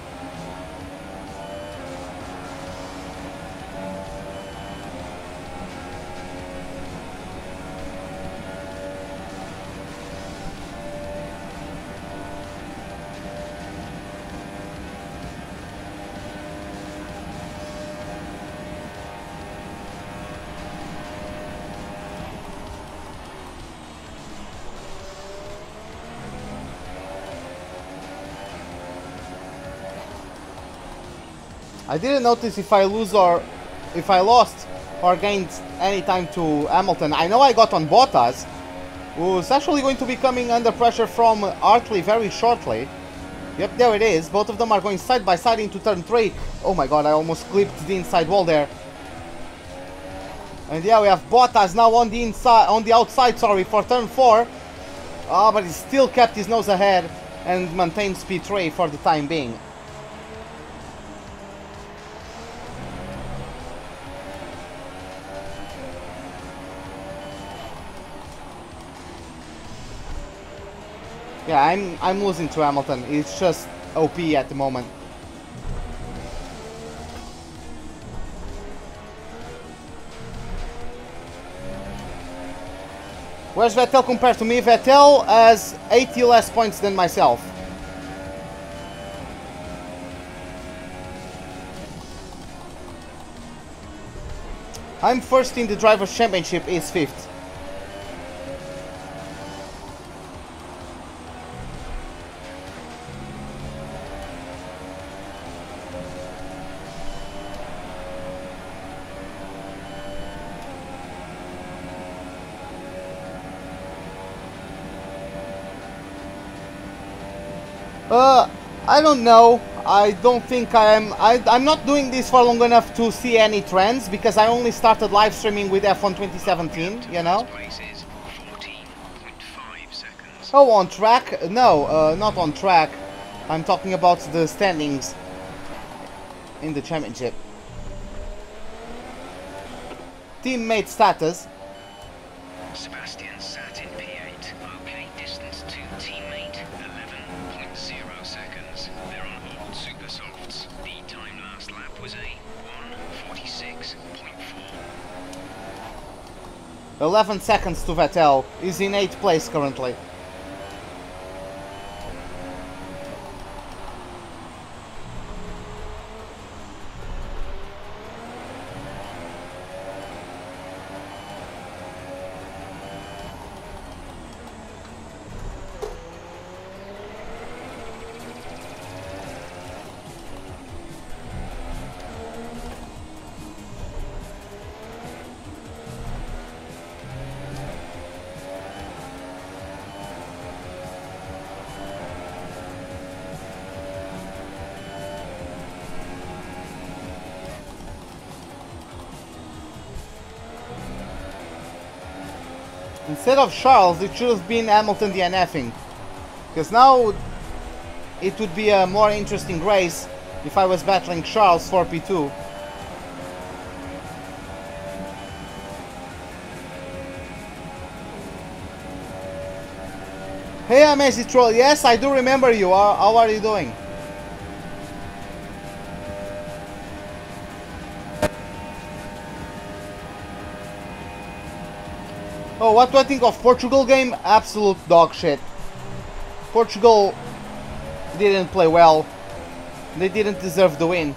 I didn't notice if I lost or gained any time to Hamilton. I know I got on Bottas, who's actually going to be coming under pressure from Hartley very shortly. Yep, there it is. Both of them are going side by side into turn 3. Oh my god, I almost clipped the inside wall there. And yeah, we have Bottas now on the outside, sorry, for turn 4. But he still kept his nose ahead and maintained P3 for the time being. Yeah, I'm losing to Hamilton. It's just OP at the moment. Where's Vettel compared to me? Vettel has 80 less points than myself. I'm first in the Drivers' Championship, he's 5th. I don't know. I don't think I'm not doing this for long enough to see any trends, because I only started live streaming with F1 2017, you know? Oh, on track? No, not on track. I'm talking about the standings in the championship. Teammate status. Sebastian sat in P8. Okay, distance to teammate 11.0 seconds. They're on old super softs. The time last lap was a 1:46.4. 11 seconds to Vettel. He's in 8th place currently. Instead of Charles, it should have been Hamilton DNFing. Because now it would be a more interesting race if I was battling Charles for P2. Hey, Amazing Troll. Yes, I do remember you. How are you doing? Oh, what do I think of Portugal game? Absolute dog shit. Portugal didn't play well. They didn't deserve the win.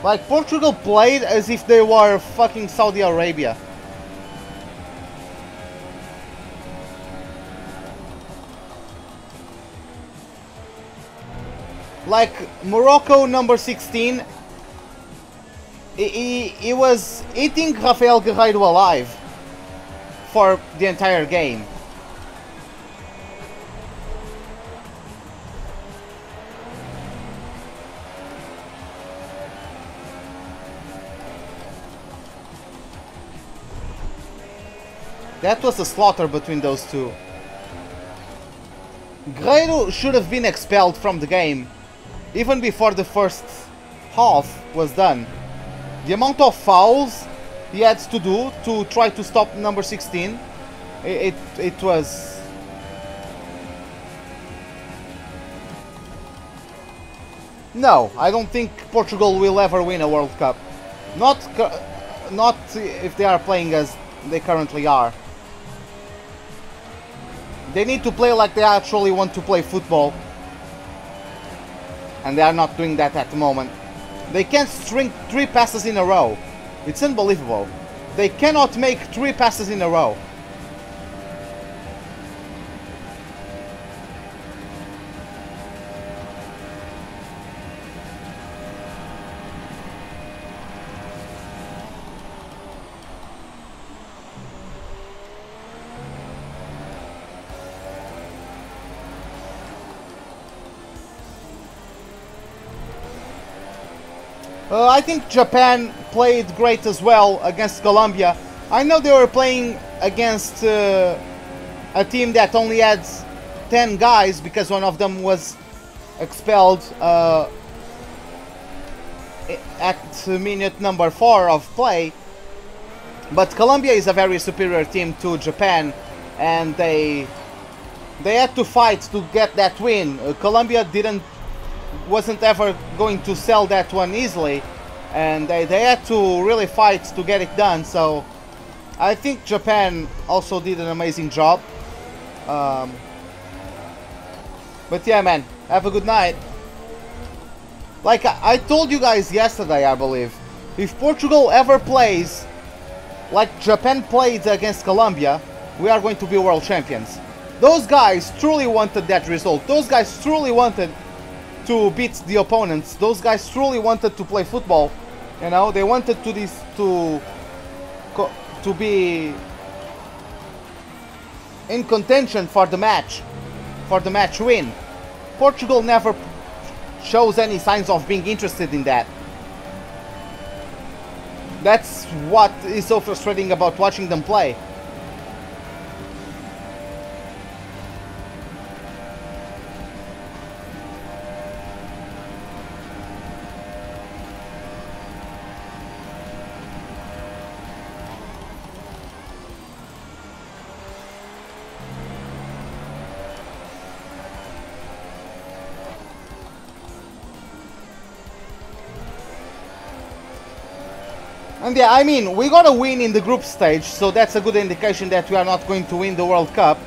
Like, Portugal played as if they were fucking Saudi Arabia. Like, Morocco number 16, he was eating Rafael Guerreiro alive for the entire game. That was a slaughter between those two. Guerreiro should have been expelled from the game even before the first half was done. The amount of fouls he had to do to try to stop number 16, it was... No, I don't think Portugal will ever win a World Cup. Not if they are playing as they currently are. They need to play like they actually want to play football. And they are not doing that at the moment. They can't string 3 passes in a row. It's unbelievable. They cannot make 3 passes in a row. I think Japan played great as well against Colombia. I know they were playing against a team that only had 10 guys because one of them was expelled at minute number 4 of play. But Colombia is a very superior team to Japan, and they had to fight to get that win. Colombia wasn't ever going to sell that one easily, and they had to really fight to get it done. So I think Japan also did an amazing job. But yeah, man, have a good night. Like I told you guys yesterday, I believe, if Portugal ever plays like Japan played against Colombia, we are going to be world champions. Those guys truly wanted that result. Those guys truly wanted to beat the opponents. Those guys truly wanted to play football. You know, they wanted to be in contention for the match win. Portugal never shows any signs of being interested in that. That's what is so frustrating about watching them play. And yeah, I mean, we got a win in the group stage, so that's a good indication that we are not going to win the World Cup.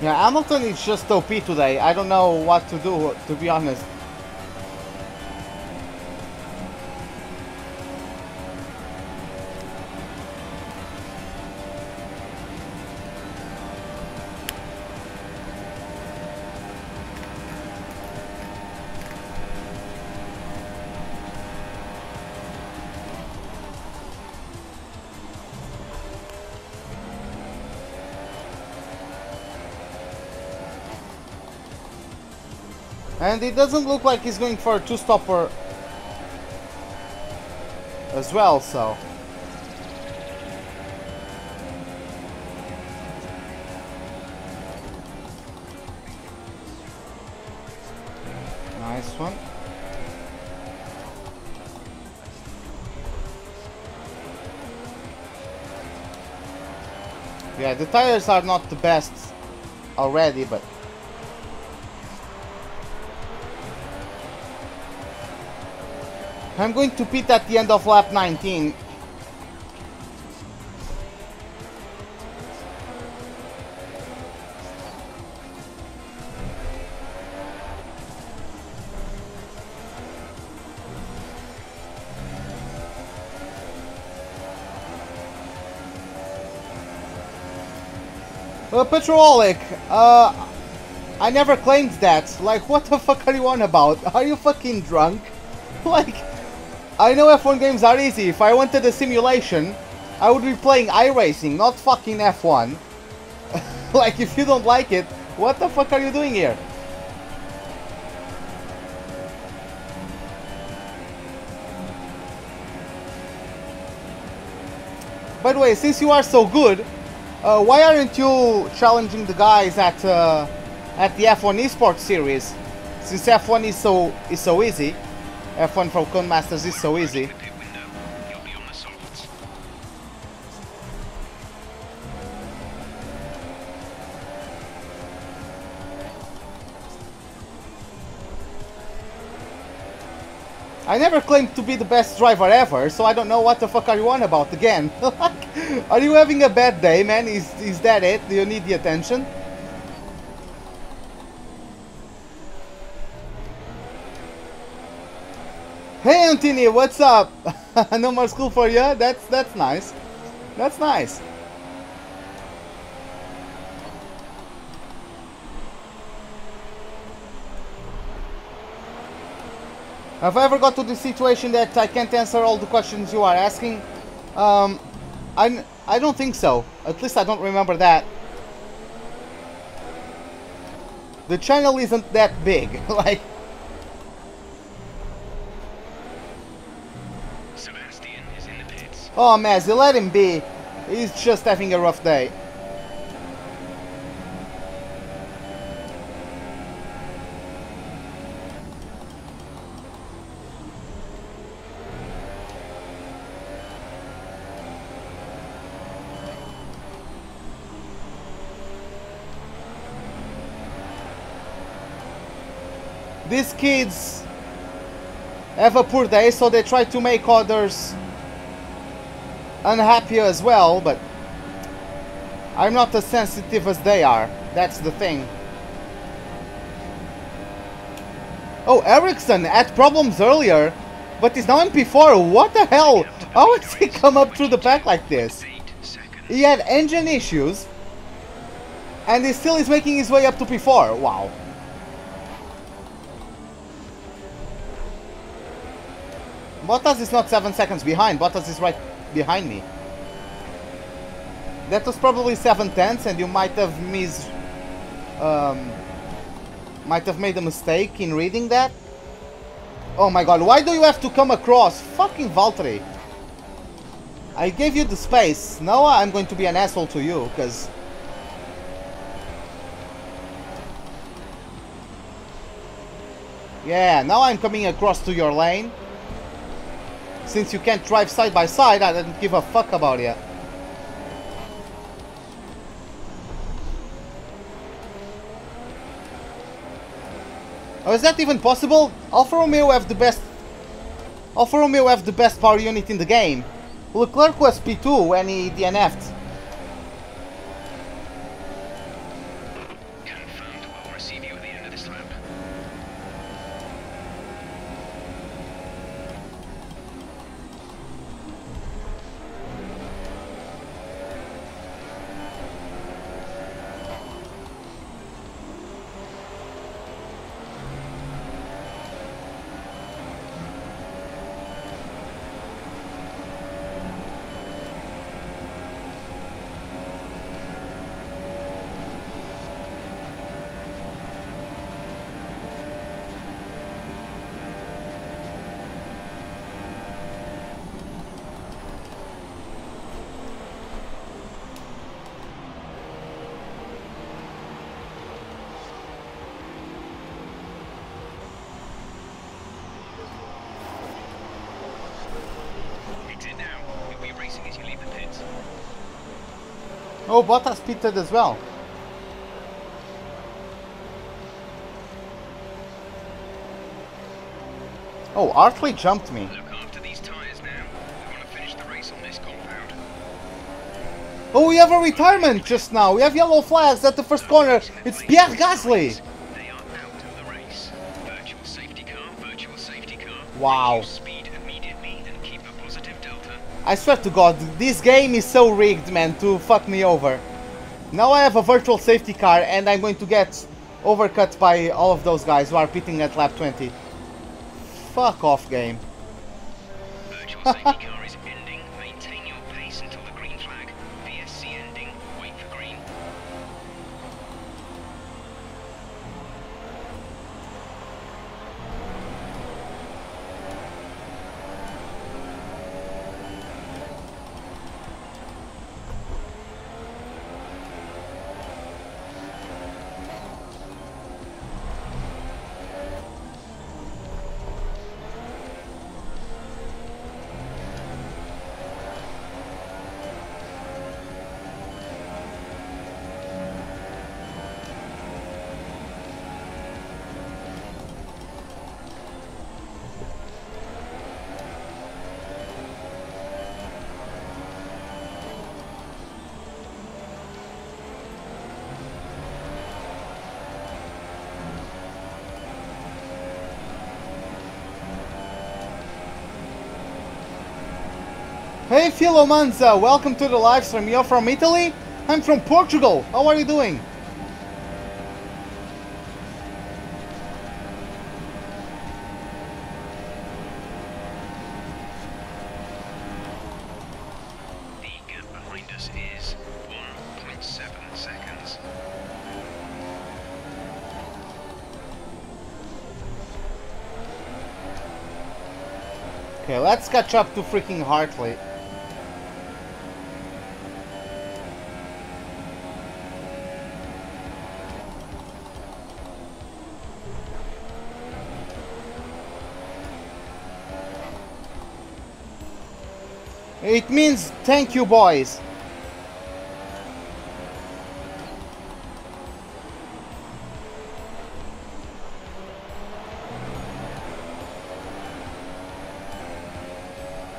Yeah, Hamilton is just OP today. I don't know what to do, to be honest. And it doesn't look like he's going for a two-stopper as well, so... Nice one. Yeah, the tires are not the best already, but... I'm going to pit at the end of lap 19. Petrolic, I never claimed that. Like, what the fuck are you on about? Are you fucking drunk? Like... I know F1 games are easy. If I wanted a simulation, I would be playing iRacing, not fucking F1. Like, if you don't like it, what the fuck are you doing here? By the way, since you are so good, why aren't you challenging the guys at the F1 Esports series? Since F1 is so easy. F1 for Codemasters is so easy. I never claimed to be the best driver ever, so I don't know what the fuck are you on about again. Are you having a bad day, man? Is that it? Do you need the attention? Hey Antini, what's up? No more school for you? That's nice. That's nice. Have I ever got to the situation that I can't answer all the questions you are asking? I don't think so. At least I don't remember that. The channel isn't that big. Like... Oh, Mazzy, let him be. He's just having a rough day. These kids have a poor day, so they try to make others unhappy as well, but I'm not as sensitive as they are. That's the thing. Oh, Ericsson had problems earlier, but he's now in P4. What the hell? How did he come up through the pack like this? He had engine issues, and he still is making his way up to P4. Wow. Bottas is not 7 seconds behind. Bottas is right behind me. That was probably 7/10, and you might have made a mistake in reading that. Oh my god, why do you have to come across? Fucking Valtteri. I gave you the space. Now I'm going to be an asshole to you, because... Yeah, now I'm coming across to your lane. Since you can't drive side by side, I don't give a fuck about you. Oh, is that even possible? Alfa Romeo have the best power unit in the game. Leclerc was P2 when he DNF'd. Oh, Bottas pitted as well. Oh, Hartley jumped me. Look after these tyres now. We want to finish the race on this compound. Oh, we have a retirement just now. We have yellow flags at the first corner. It's Pierre Gasly. They are out of the race. Virtual safety car, virtual safety car. Wow. Reduce speed immediately and keep a positive delta. I swear to God, this game is so rigged, man, to fuck me over. Now I have a virtual safety car and I'm going to get overcut by all of those guys who are pitting at lap 20. Fuck off, game. Virtual safety car is ending. Maintain your pace until the green flag. VSC ending. Wait for green. Hey Philo Manza, welcome to the live stream. You're from Italy? I'm from Portugal. How are you doing? The gap behind us is 1.7 seconds. Okay, let's catch up to freaking Hartley. It means thank you, boys.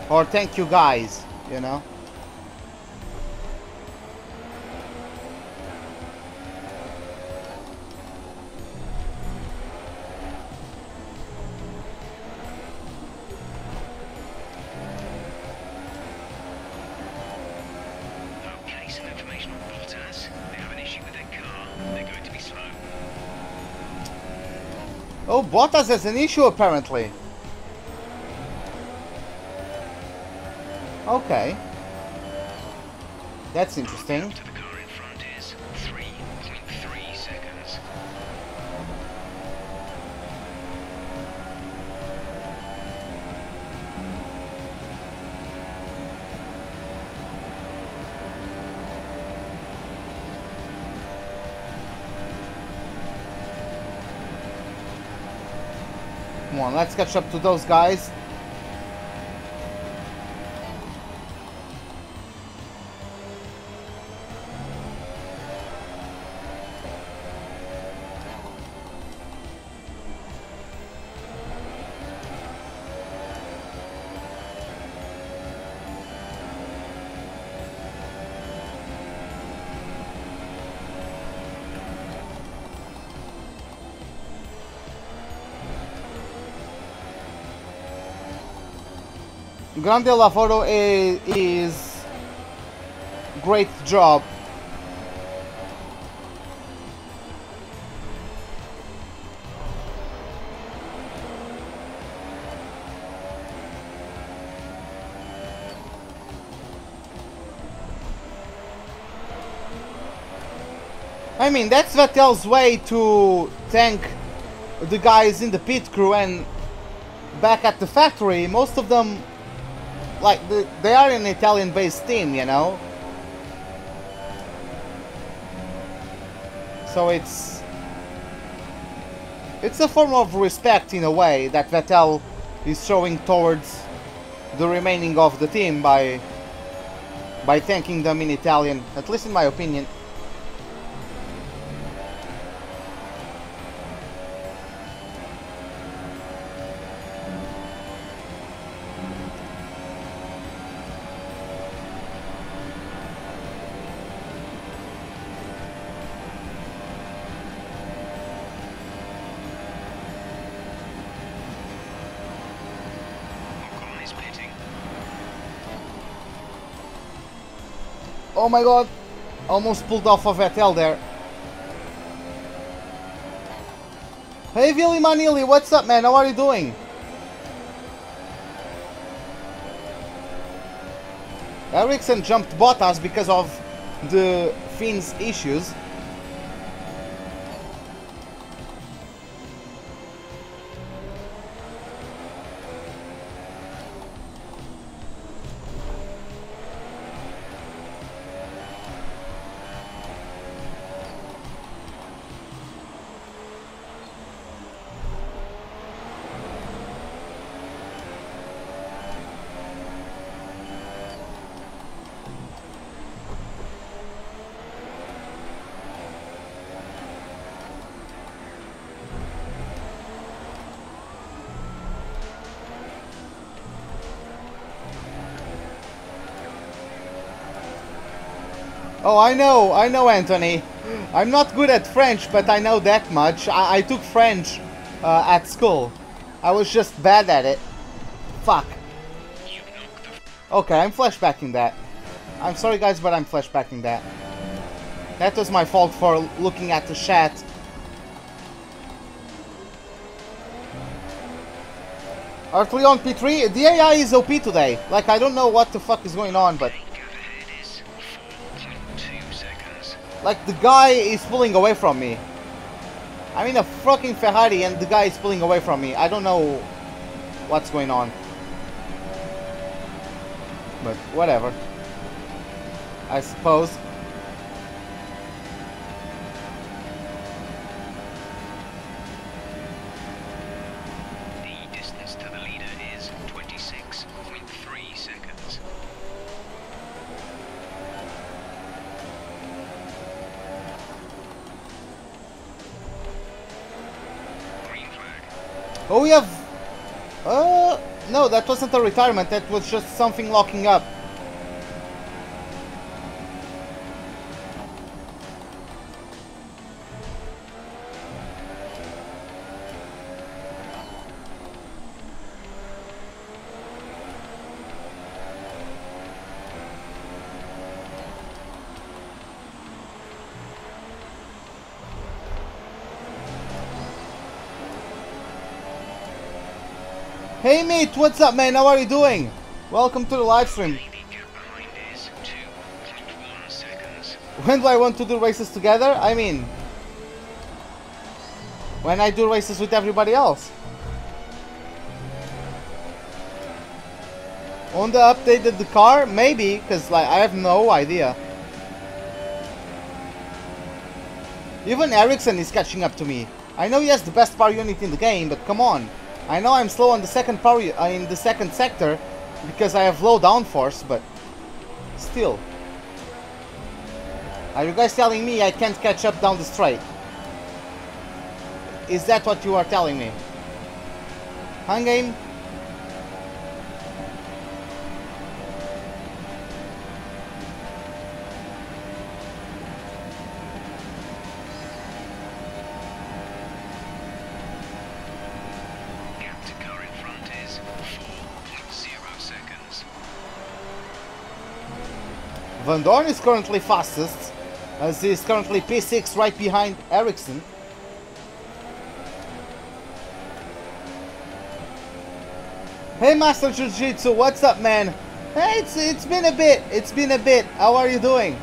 Or thank you, guys, you know. Okay, some information on Bottas. They have an issue with their car. They're going to be slow. Oh, Bottas has an issue apparently. Okay. That's interesting. To the car in front is 3.3 seconds. Come on, let's catch up to those guys. Grande Lavoro is great job. I mean, that's Vettel's way to thank the guys in the pit crew and back at the factory. Most of them, like, they are an Italian-based team, you know? So it's a form of respect in a way that Vettel is showing towards the remaining of the team by by thanking them in Italian, at least in my opinion. Oh my god, almost pulled off of Vettel there. Hey Vili Manili, what's up man, how are you doing? Ericsson jumped Bottas because of the Finn's issues. Oh, I know, Anthony. I'm not good at French, but I know that much. I took French at school. I was just bad at it. Fuck. Okay, I'm flashbacking that. I'm sorry guys, but I'm flashbacking that. That was my fault for looking at the chat. Earthly on P3, the AI is OP today. Like, I don't know what the fuck is going on, but... like, the guy is pulling away from me. I'm in a fucking Ferrari and the guy is pulling away from me. I don't know what's going on. But, whatever. I suppose. The distance to the leader is 26.3 seconds. Oh, we have... no, that wasn't a retirement, that was just something locking up. Hey mate, what's up man? How are you doing? Welcome to the live stream. When do I want to do races together? I mean, when I do races with everybody else. On the updated the car? Maybe, because like I have no idea. Even Ericsson is catching up to me. I know he has the best power unit in the game, but come on. I know I'm slow on the second power in the second sector because I have low downforce, but still. Are you guys telling me I can't catch up down the straight? Is that what you are telling me? Hang game? Van Dorn is currently fastest, as he is currently P6 right behind Ericsson. Hey Master Jiu-Jitsu, what's up man? Hey, it's been a bit, how are you doing?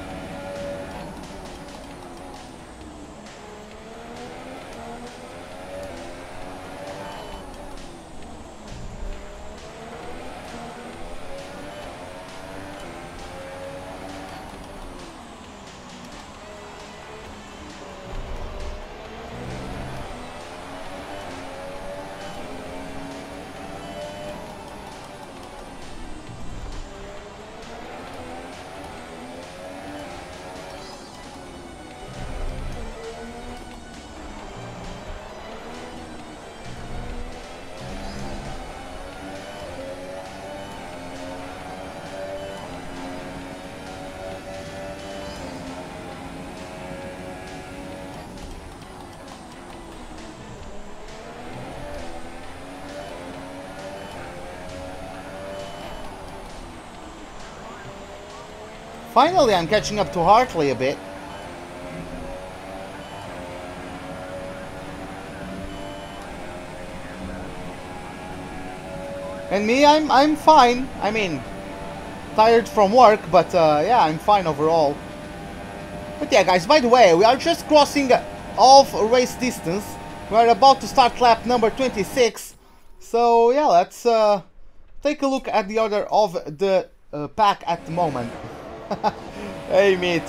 Finally, I'm catching up to Hartley a bit. And me, I'm fine. I mean, tired from work, but yeah, I'm fine overall. But yeah, guys, by the way, we are just crossing off race distance. We're about to start lap number 26. So yeah, let's take a look at the order of the pack at the moment. Hey, mate.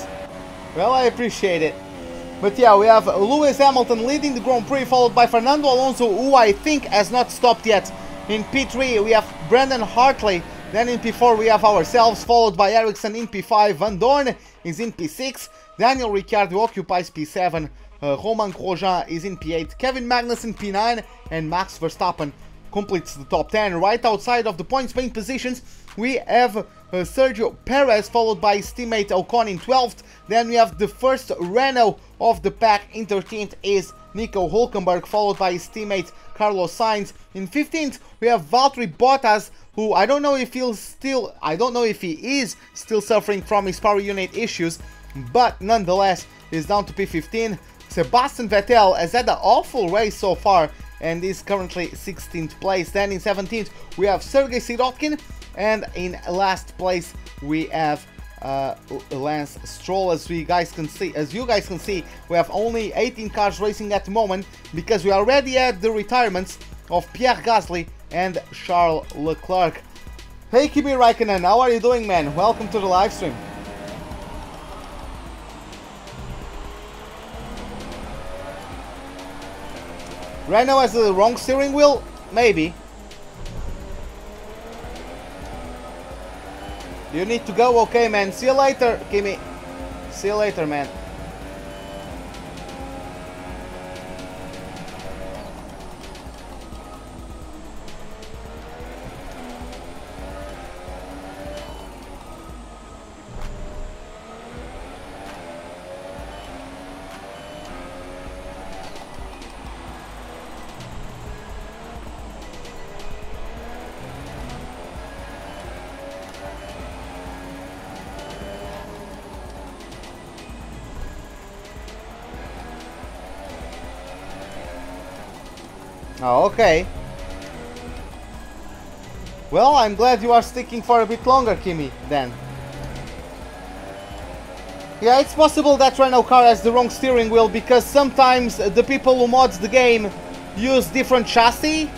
Well, I appreciate it. But yeah, we have Lewis Hamilton leading the Grand Prix, followed by Fernando Alonso, who I think has not stopped yet. In P3 we have Brandon Hartley, then in P4 we have ourselves, followed by Ericsson in P5, Van Dorn is in P6, Daniel Ricciardo occupies P7, Romain Grosjean is in P8, Kevin Magnussen P9, and Max Verstappen completes the top 10. Right outside of the points main positions we have Sergio Perez, followed by his teammate Ocon in 12th, then we have the first Renault of the pack. In 13th is Nico Hülkenberg, followed by his teammate Carlos Sainz. In 15th we have Valtteri Bottas, who I don't know if he is still suffering from his power unit issues, but nonetheless is down to P15. Sebastian Vettel has had an awful race so far and is currently 16th place. Then in 17th we have Sergei Sirotkin, and in last place we have Lance Stroll. As you guys can see, we have only 18 cars racing at the moment, because we already had the retirements of Pierre Gasly and Charles Leclerc. Hey Kimi Raikkonen, how are you doing, man? Welcome to the live stream. Renault has the wrong steering wheel? Maybe. You need to go? Okay, man. See you later, Kimi. See you later, man. Oh, okay. Well, I'm glad you are sticking for a bit longer, Kimi, then. Yeah, it's possible that Renault car has the wrong steering wheel, because sometimes the people who mod the game use different chassis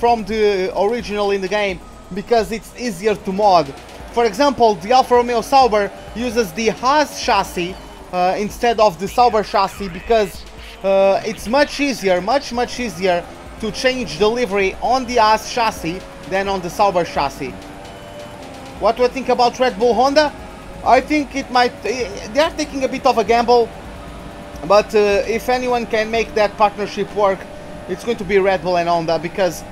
from the original in the game, because it's easier to mod. For example, the Alfa Romeo Sauber uses the Haas chassis instead of the Sauber chassis, because it's much easier, much easier to change the livery on the Haas chassis than on the Sauber chassis. What do I think about Red Bull Honda? I think it might... they are taking a bit of a gamble, but if anyone can make that partnership work, it's going to be Red Bull and Honda, because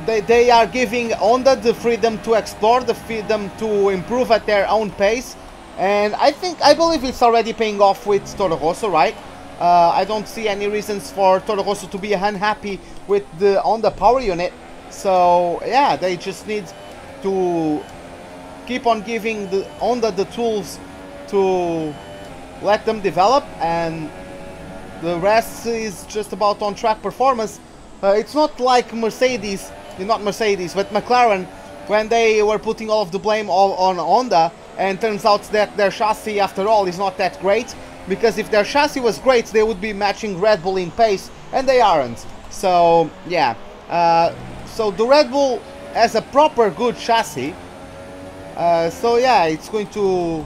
they are giving Honda the freedom to explore, the freedom to improve at their own pace, and I believe it's already paying off with Toro Rosso, right? I don't see any reasons for Toro Rosso to be unhappy with the Honda power unit. So yeah, they just need to keep on giving the Honda the tools to let them develop, and the rest is just about on-track performance. It's not like Mercedes, not Mercedes, but McLaren, when they were putting all of the blame on Honda, and turns out that their chassis after all is not that great, because if their chassis was great they would be matching Red Bull in pace, and they aren't. So yeah, so the Red Bull has a proper good chassis, so yeah, it's going to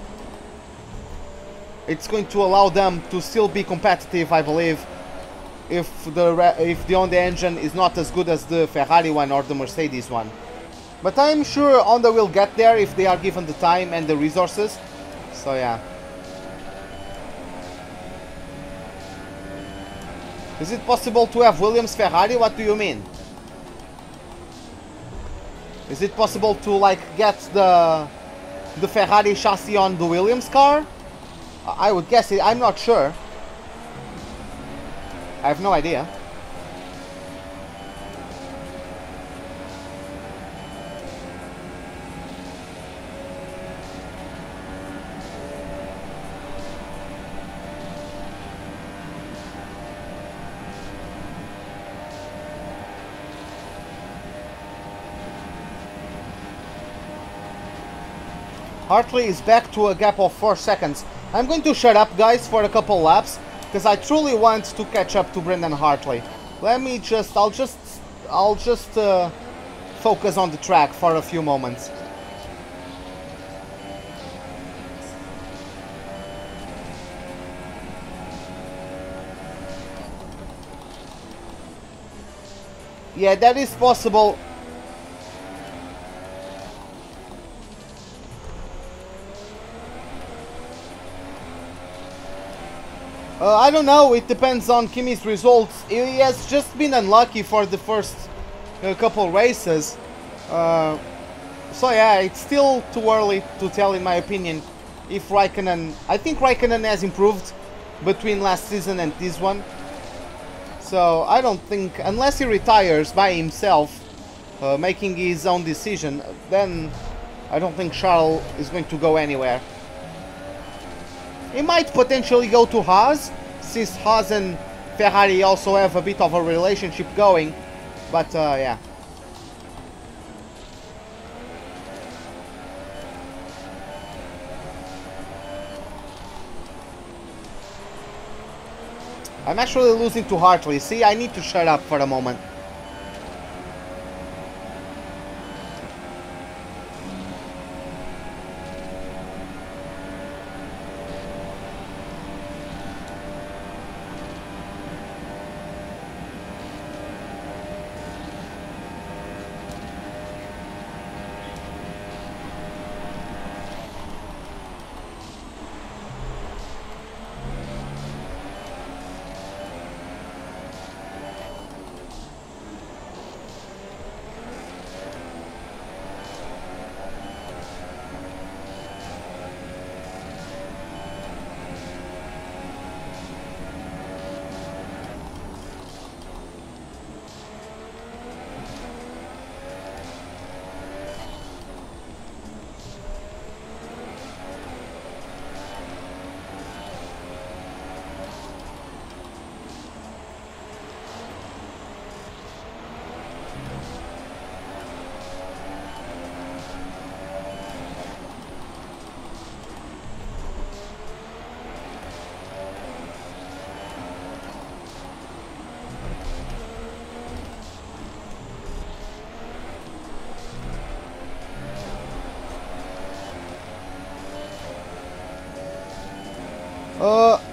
allow them to still be competitive, I believe, if the Honda engine is not as good as the Ferrari one or the Mercedes one. But I'm sure Honda will get there if they are given the time and the resources. So yeah. Is it possible to have Williams Ferrari? What do you mean? Is it possible to like get the Ferrari chassis on the Williams car? I would guess it. I'm not sure. I have no idea. Hartley is back to a gap of 4 seconds. I'm going to shut up, guys, for a couple laps, because I truly want to catch up to Brendan Hartley. Let me just, I'll just focus on the track for a few moments. Yeah, that is possible. I don't know, it depends on Kimi's results. He has just been unlucky for the first couple races. So yeah, it's still too early to tell, in my opinion, if Raikkonen... I think Raikkonen has improved between last season and this one. So I don't think, unless he retires by himself, making his own decision, then I don't think Charles is going to go anywhere. He might potentially go to Haas, since Haas and Ferrari also have a bit of a relationship going, but yeah. I'm actually losing to Hartley. See, I need to shut up for a moment.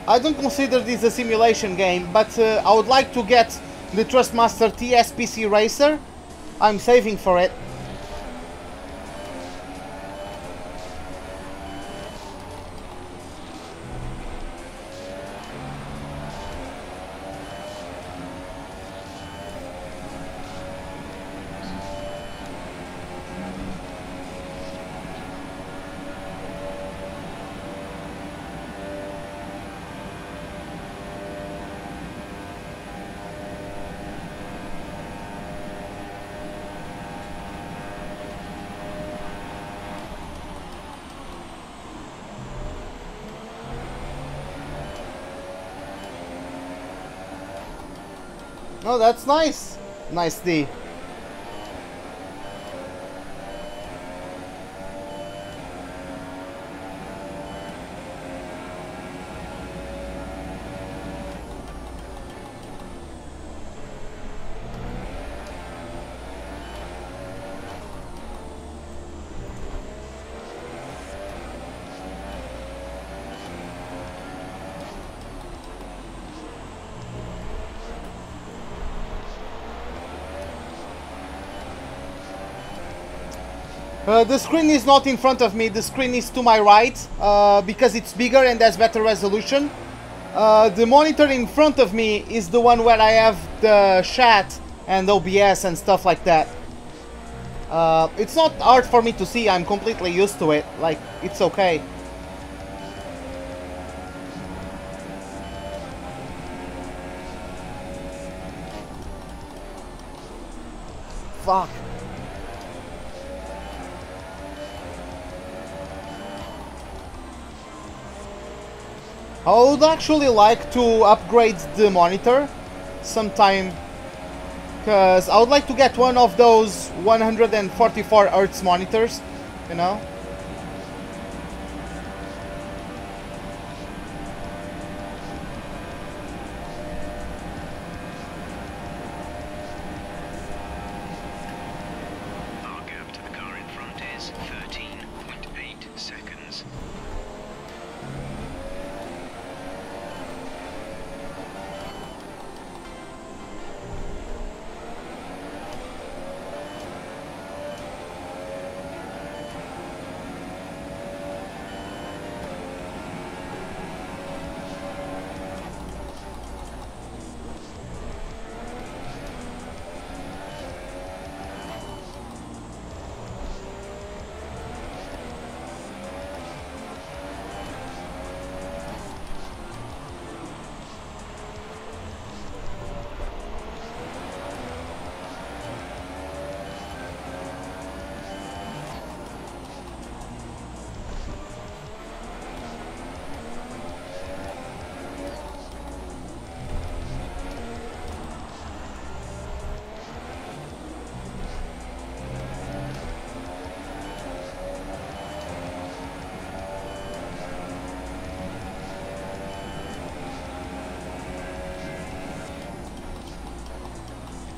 I don't consider this a simulation game, but I would like to get the Trustmaster TSPC Racer. I'm saving for it. Oh, that's nice. Nice D. The screen is not in front of me, the screen is to my right, because it's bigger and has better resolution. The monitor in front of me is the one where I have the chat and OBS and stuff like that. It's not hard for me to see, I'm completely used to it, like, it's okay. Fuck. I would actually like to upgrade the monitor sometime, because I would like to get one of those 144 Hz monitors, you know?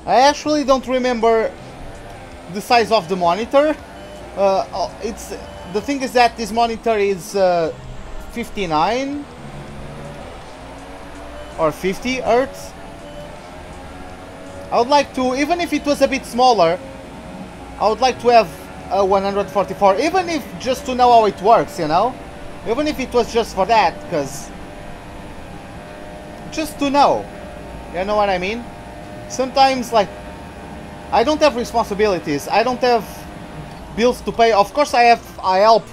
I actually don't remember the size of the monitor. It's the thing is that this monitor is 59 or 50 Hertz. I would like to, even if it was a bit smaller, I would like to have a 144, even if just to know how it works, you know? Even if it was just for that, because just to know, you know what I mean? Sometimes, like, I don't have responsibilities, I don't have bills to pay. Of course I help,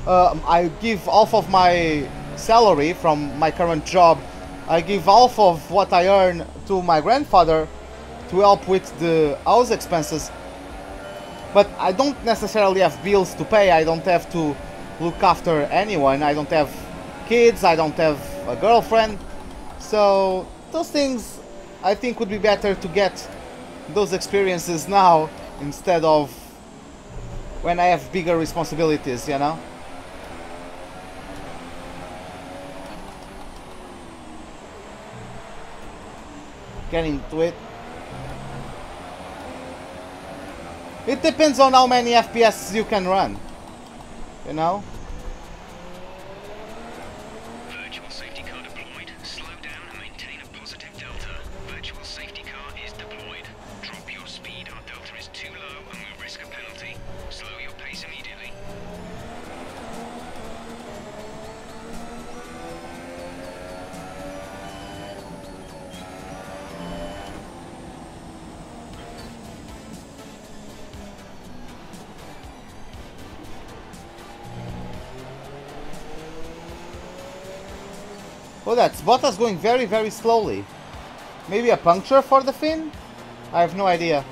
I give half of my salary from my current job, I give half of what I earn to my grandfather to help with the house expenses. But I don't necessarily have bills to pay, I don't have to look after anyone, I don't have kids, I don't have a girlfriend. So those things I think would be better to get those experiences now instead of when I have bigger responsibilities, you know? Get into it. It depends on how many FPS you can run, you know? Virtual safety car deployed. Slow down and maintain a positive delta. Virtual safety car is deployed. Drop your speed, our delta is too low and we'll risk a penalty. Slow your pace immediately. Oh, that's Bottas going very, very slowly. Maybe a puncture for the fin? I have no idea.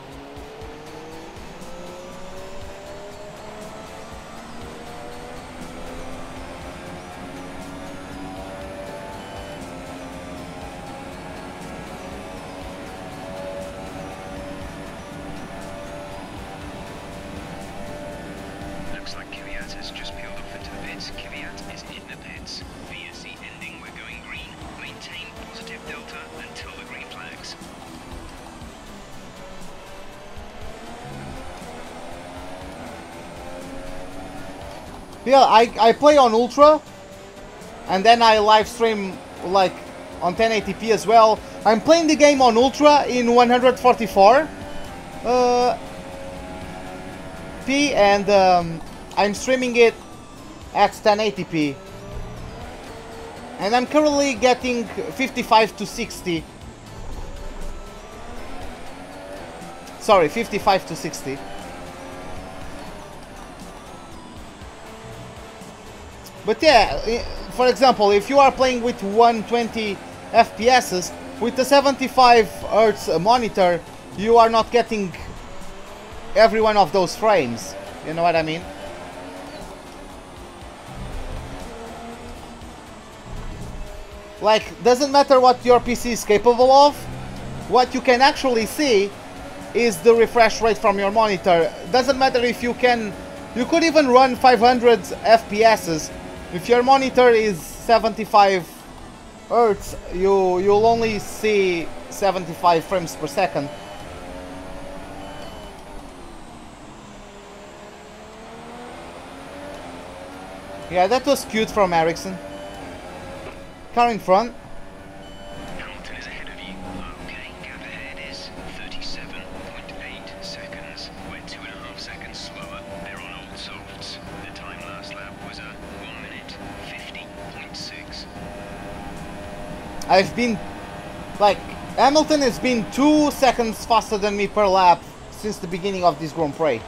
Looks like Kvyat has just peeled off into the pits. Kvyat is in the pits. VSC ending, we're going green. Maintain positive delta until the green flags. Yeah, I play on Ultra, and then I live stream like on 1080p as well. I'm playing the game on Ultra in 144 p, and I'm streaming it at 1080p, and I'm currently getting 55 to 60. Sorry, 55 to 60. But yeah, for example, if you are playing with 120 FPS, with the 75 Hz monitor, you are not getting every one of those frames. You know what I mean? Like, doesn't matter what your PC is capable of, what you can actually see is the refresh rate from your monitor. Doesn't matter if you can, you could even run 500 FPS. If your monitor is 75 Hz, you'll only see 75 frames per second. Yeah, that was cute from Ericsson. Car in front. Hamilton is ahead of you. Okay, gap ahead is 37.8 seconds. We're 2.5 seconds slower. They're on old softs. The time last lap was a 1 minute 50.6. I've been, like, Hamilton has been 2 seconds faster than me per lap since the beginning of this Grand Prix.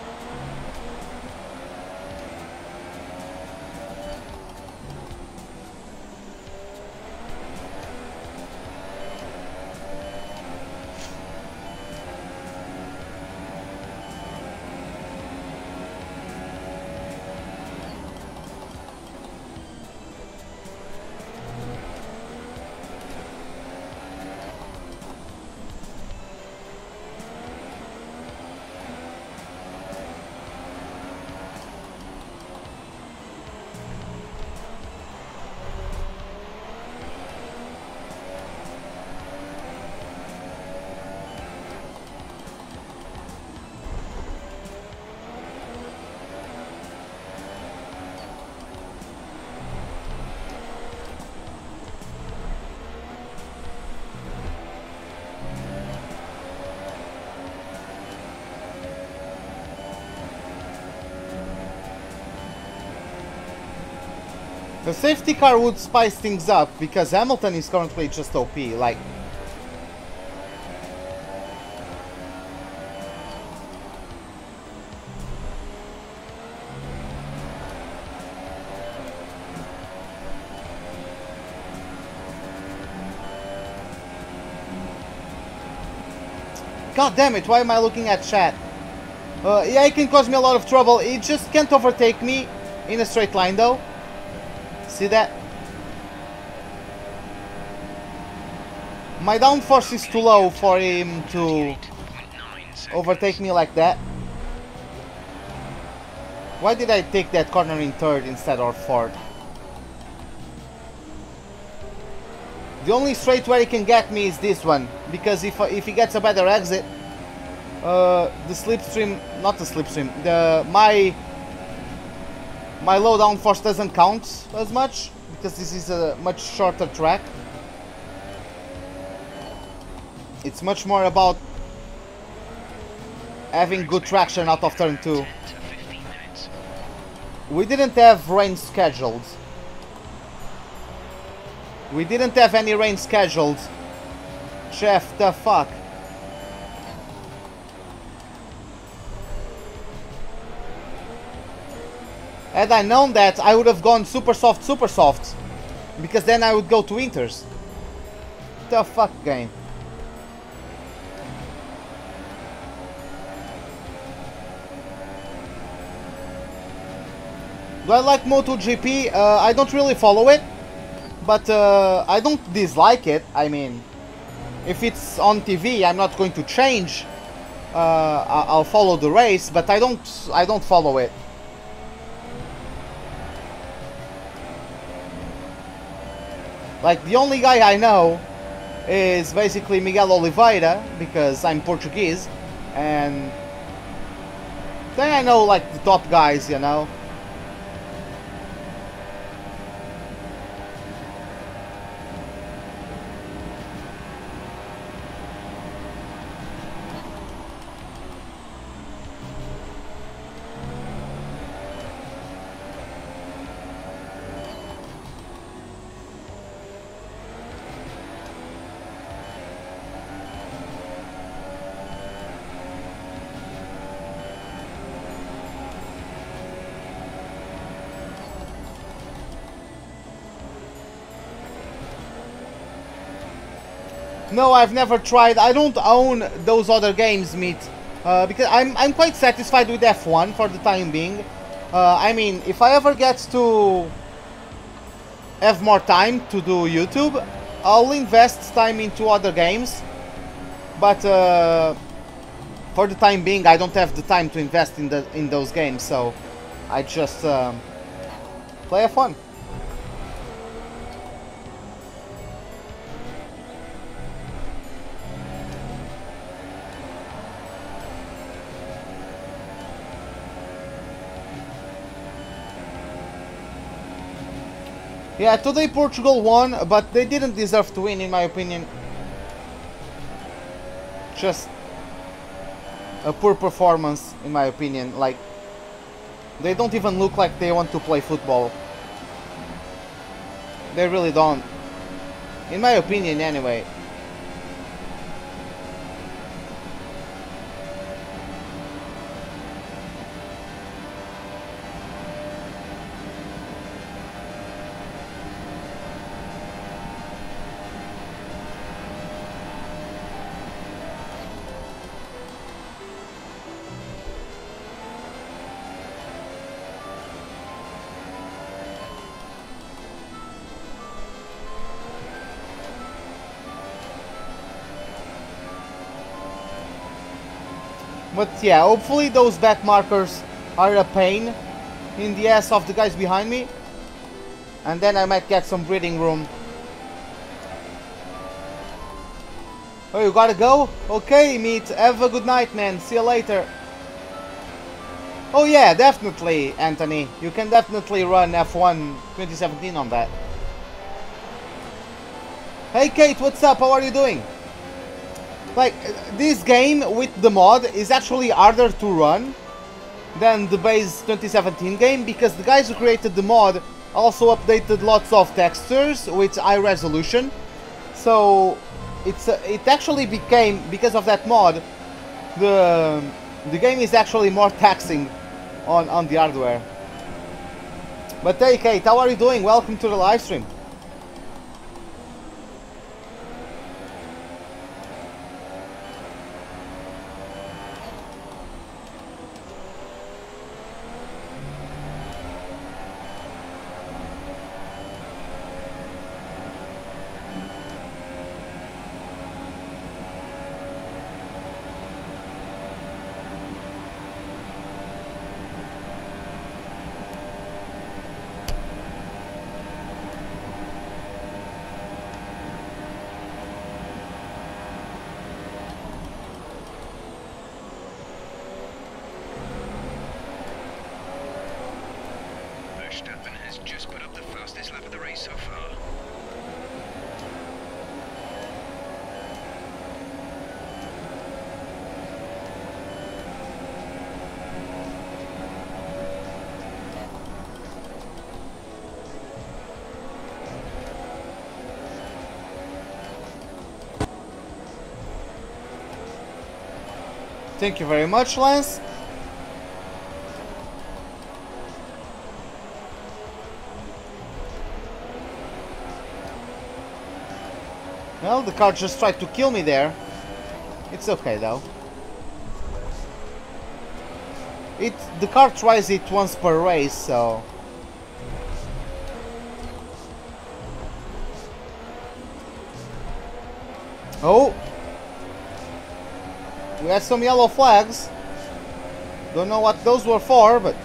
The safety car would spice things up because Hamilton is currently just OP, like... God damn it, why am I looking at chat? Yeah, it can cause me a lot of trouble. It just can't overtake me in a straight line though. See that? My downforce is too low for him to overtake me like that. Why did I take that corner in third instead of fourth? The only straight where he can get me is this one, because if he gets a better exit, the slipstream, not the slipstream, my low downforce doesn't count as much, because this is a much shorter track. It's much more about having good traction out of turn 2. We didn't have rain scheduled. We didn't have any rain scheduled. Chef, the fuck? Had I known that, I would have gone super soft, because then I would go to Inters. The fuck, game? Do I like MotoGP? I don't really follow it. But I don't dislike it. I mean, if it's on TV, I'm not going to change. I'll follow the race, but I don't follow it. Like, the only guy I know is basically Miguel Oliveira, because I'm Portuguese, and then I know like the top guys, you know. No, I've never tried. I don't own those other games, Meat, because I'm quite satisfied with F1 for the time being. I mean, if I ever get to have more time to do YouTube, I'll invest time into other games. But for the time being, I don't have the time to invest in those games, so I just play F1. Yeah, today Portugal won, but they didn't deserve to win, in my opinion. Just a poor performance, in my opinion. Like, they don't even look like they want to play football. They really don't. In my opinion, anyway. But yeah, hopefully those back markers are a pain in the ass of the guys behind me. And then I might get some breathing room. Oh, you gotta go? Okay, Meat. Have a good night, man. See you later. Oh yeah, definitely, Anthony. You can definitely run F1 2017 on that. Hey Kate, what's up? How are you doing? Like, this game with the mod is actually harder to run than the base 2017 game, because the guys who created the mod Also updated lots of textures with high resolution. So it actually became, because of that mod, the game is actually more taxing on the hardware. But hey Kate, how are you doing? Welcome to the live stream. Thank you very much, Lance. Well, the car just tried to kill me there. It's okay though. The car tries it once per race, so... Oh! We had some yellow flags. Don't know what those were for, but...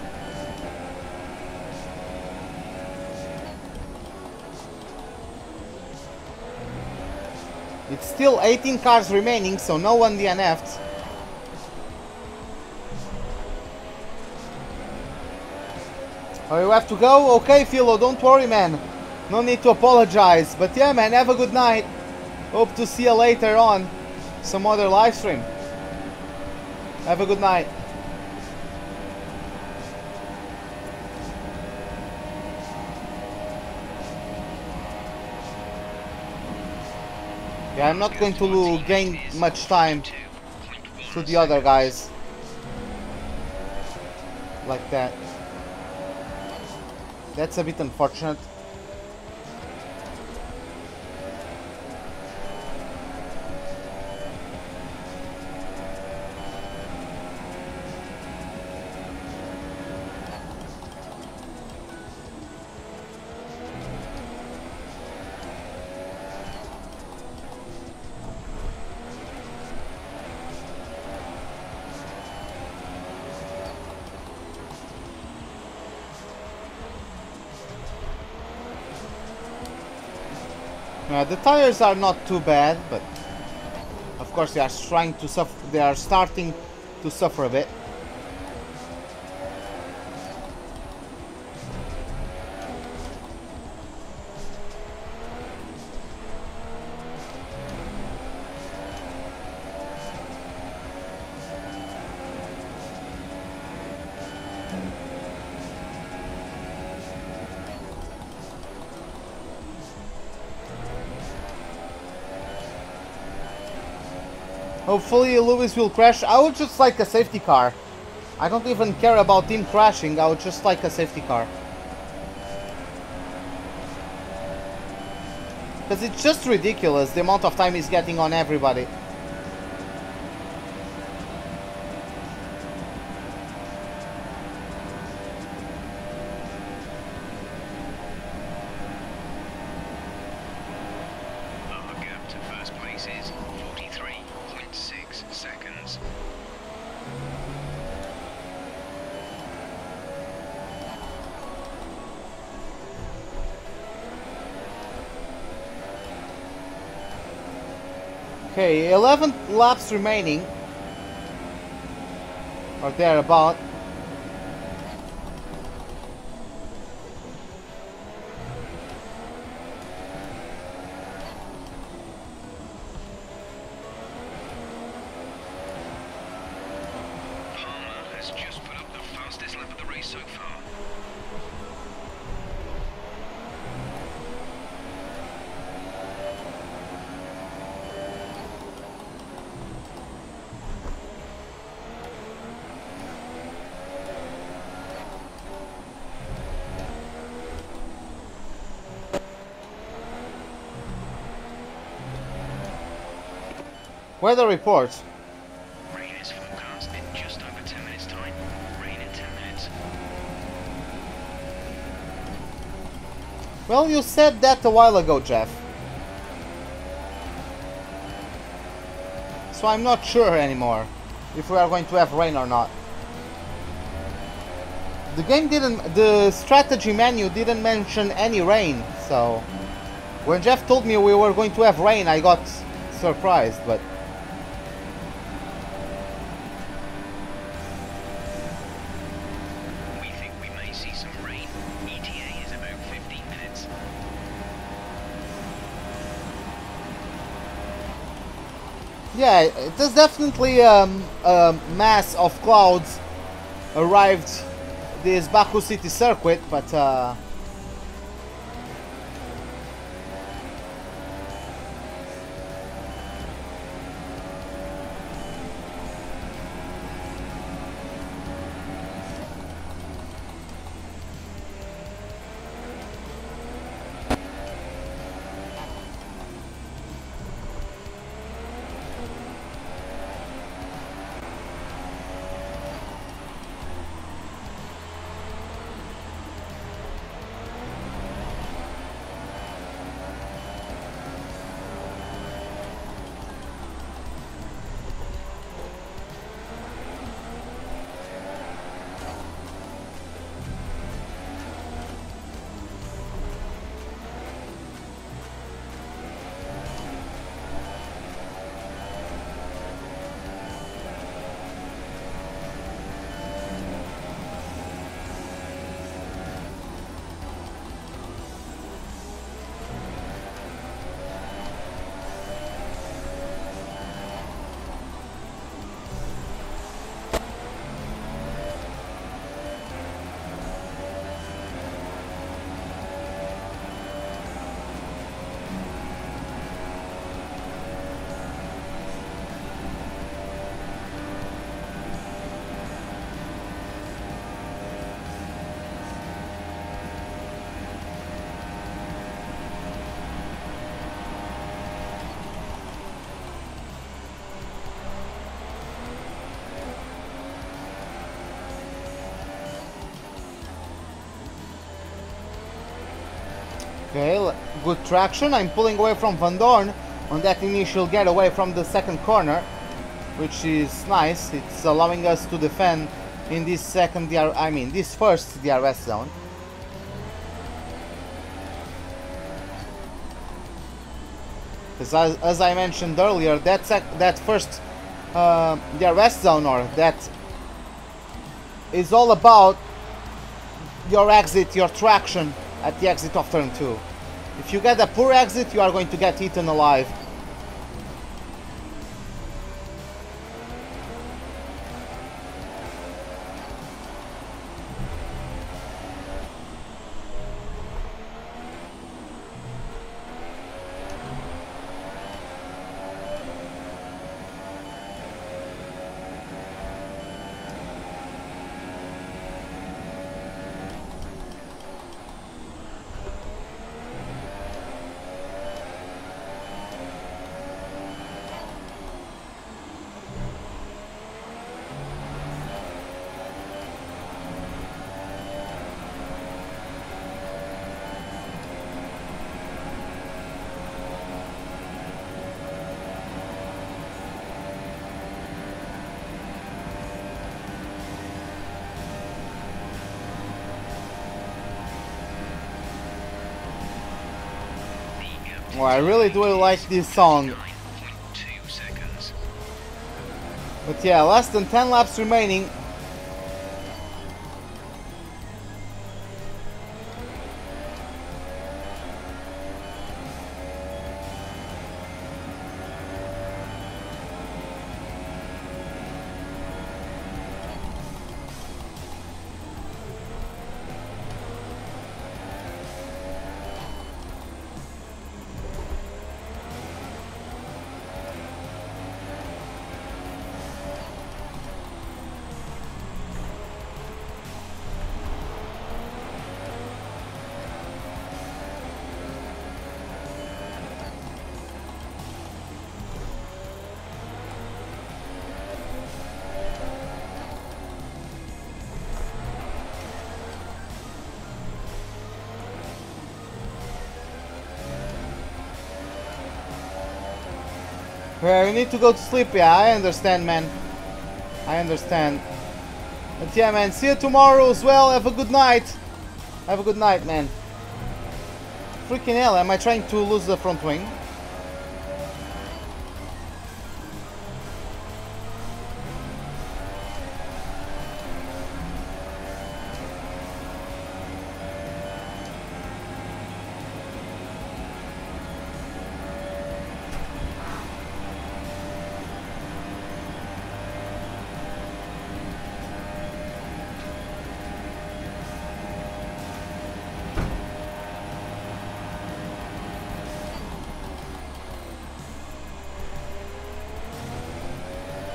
It's still 18 cars remaining, so no one DNF'd. Oh, you have to go? Okay, Philo, don't worry, man. No need to apologize. But yeah, man, have a good night. Hope to see you later on some other live stream. Have a good night. Yeah, I'm not going to gain much time to the other guys like that. That's a bit unfortunate. The tires are not too bad, but of course they are trying to suffer. They are starting to suffer a bit. Hopefully Lewis will crash. I would just like a safety car. I don't even care about him crashing. I would just like a safety car. Because it's just ridiculous the amount of time he's getting on everybody. Okay, 11 laps remaining, or thereabout. Palmer has just put up the fastest lap of the race so far. Weather report. Rain is forecast in just over 10 minutes time. Rain in 10 minutes. Well, you said that a while ago, Jeff. So I'm not sure anymore if we are going to have rain or not. The game didn't, the strategy menu didn't mention any rain, so when Jeff told me we were going to have rain, I got surprised, but We think we may see some rain. ETA is about 15 minutes. yeah, it is definitely a mass of clouds arrived this Baku City circuit, but okay, good traction. I'm pulling away from Van Dorn on that initial getaway from the second corner, which is nice. It's allowing us to defend in this second this first DRS zone. Because as I mentioned earlier, that first DRS zone, or that is all about your exit, your traction at the exit of turn 2. If you get a poor exit, you are going to get eaten alive. Well, I really do like this song. 9.2 seconds. But yeah, less than 10 laps remaining. Yeah, you need to go to sleep. Yeah, I understand, man. I understand. But yeah, man, see you tomorrow as well. Have a good night. Have a good night, man. Freaking hell, am I trying to lose the front wing?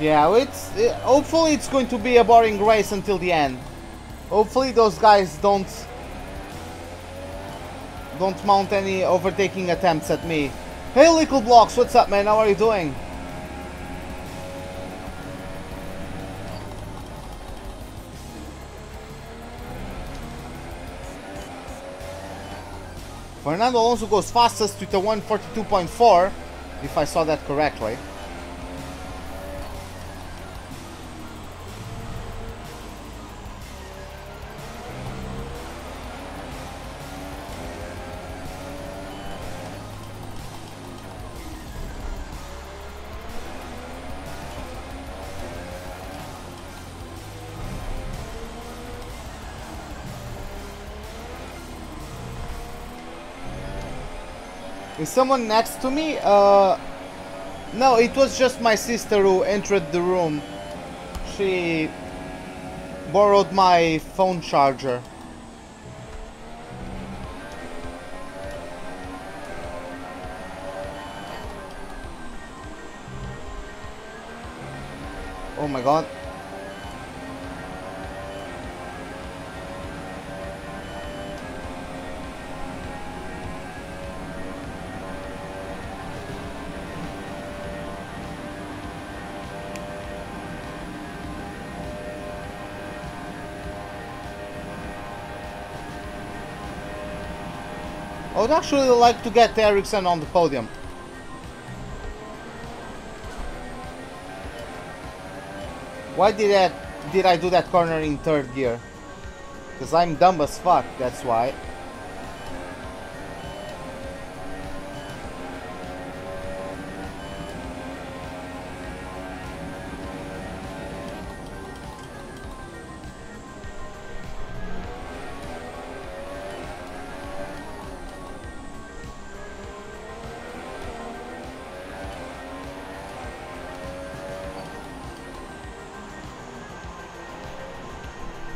Yeah, hopefully it's going to be a boring race until the end. Hopefully those guys don't mount any overtaking attempts at me. Hey Little Blocks, what's up, man? How are you doing? Fernando Alonso goes fastest with a 142.4, if I saw that correctly. Is someone next to me? No, it was just my sister who entered the room. She borrowed my phone charger. Oh my god. I would actually like to get Ericsson on the podium. Why did I do that corner in third gear? Because I'm dumb as fuck, that's why.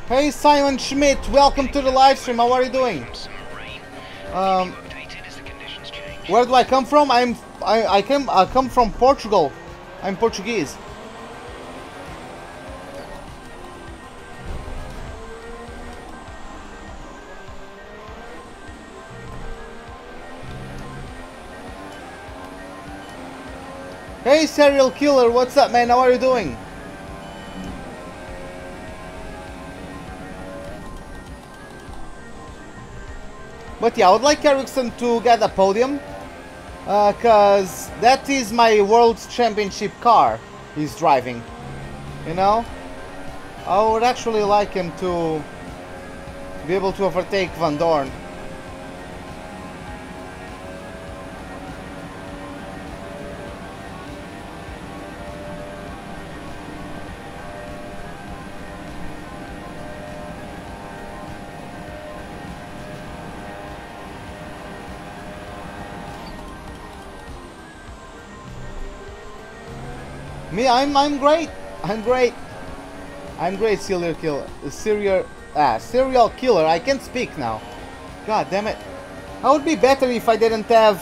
Hey Simon Schmidt, welcome to the live stream. How are you doing? Where do I come from? I come from Portugal. I'm Portuguese. Hey Serial Killer, what's up, man? How are you doing? But yeah, I would like Ericsson to get a podium, cause that is my World Championship car he's driving, you know? I would actually like him to be able to overtake Van Dorn. Me, I'm great. I'm great. I'm great, serial killer. Serial killer. I can't speak now. God damn it. I would be better if I didn't have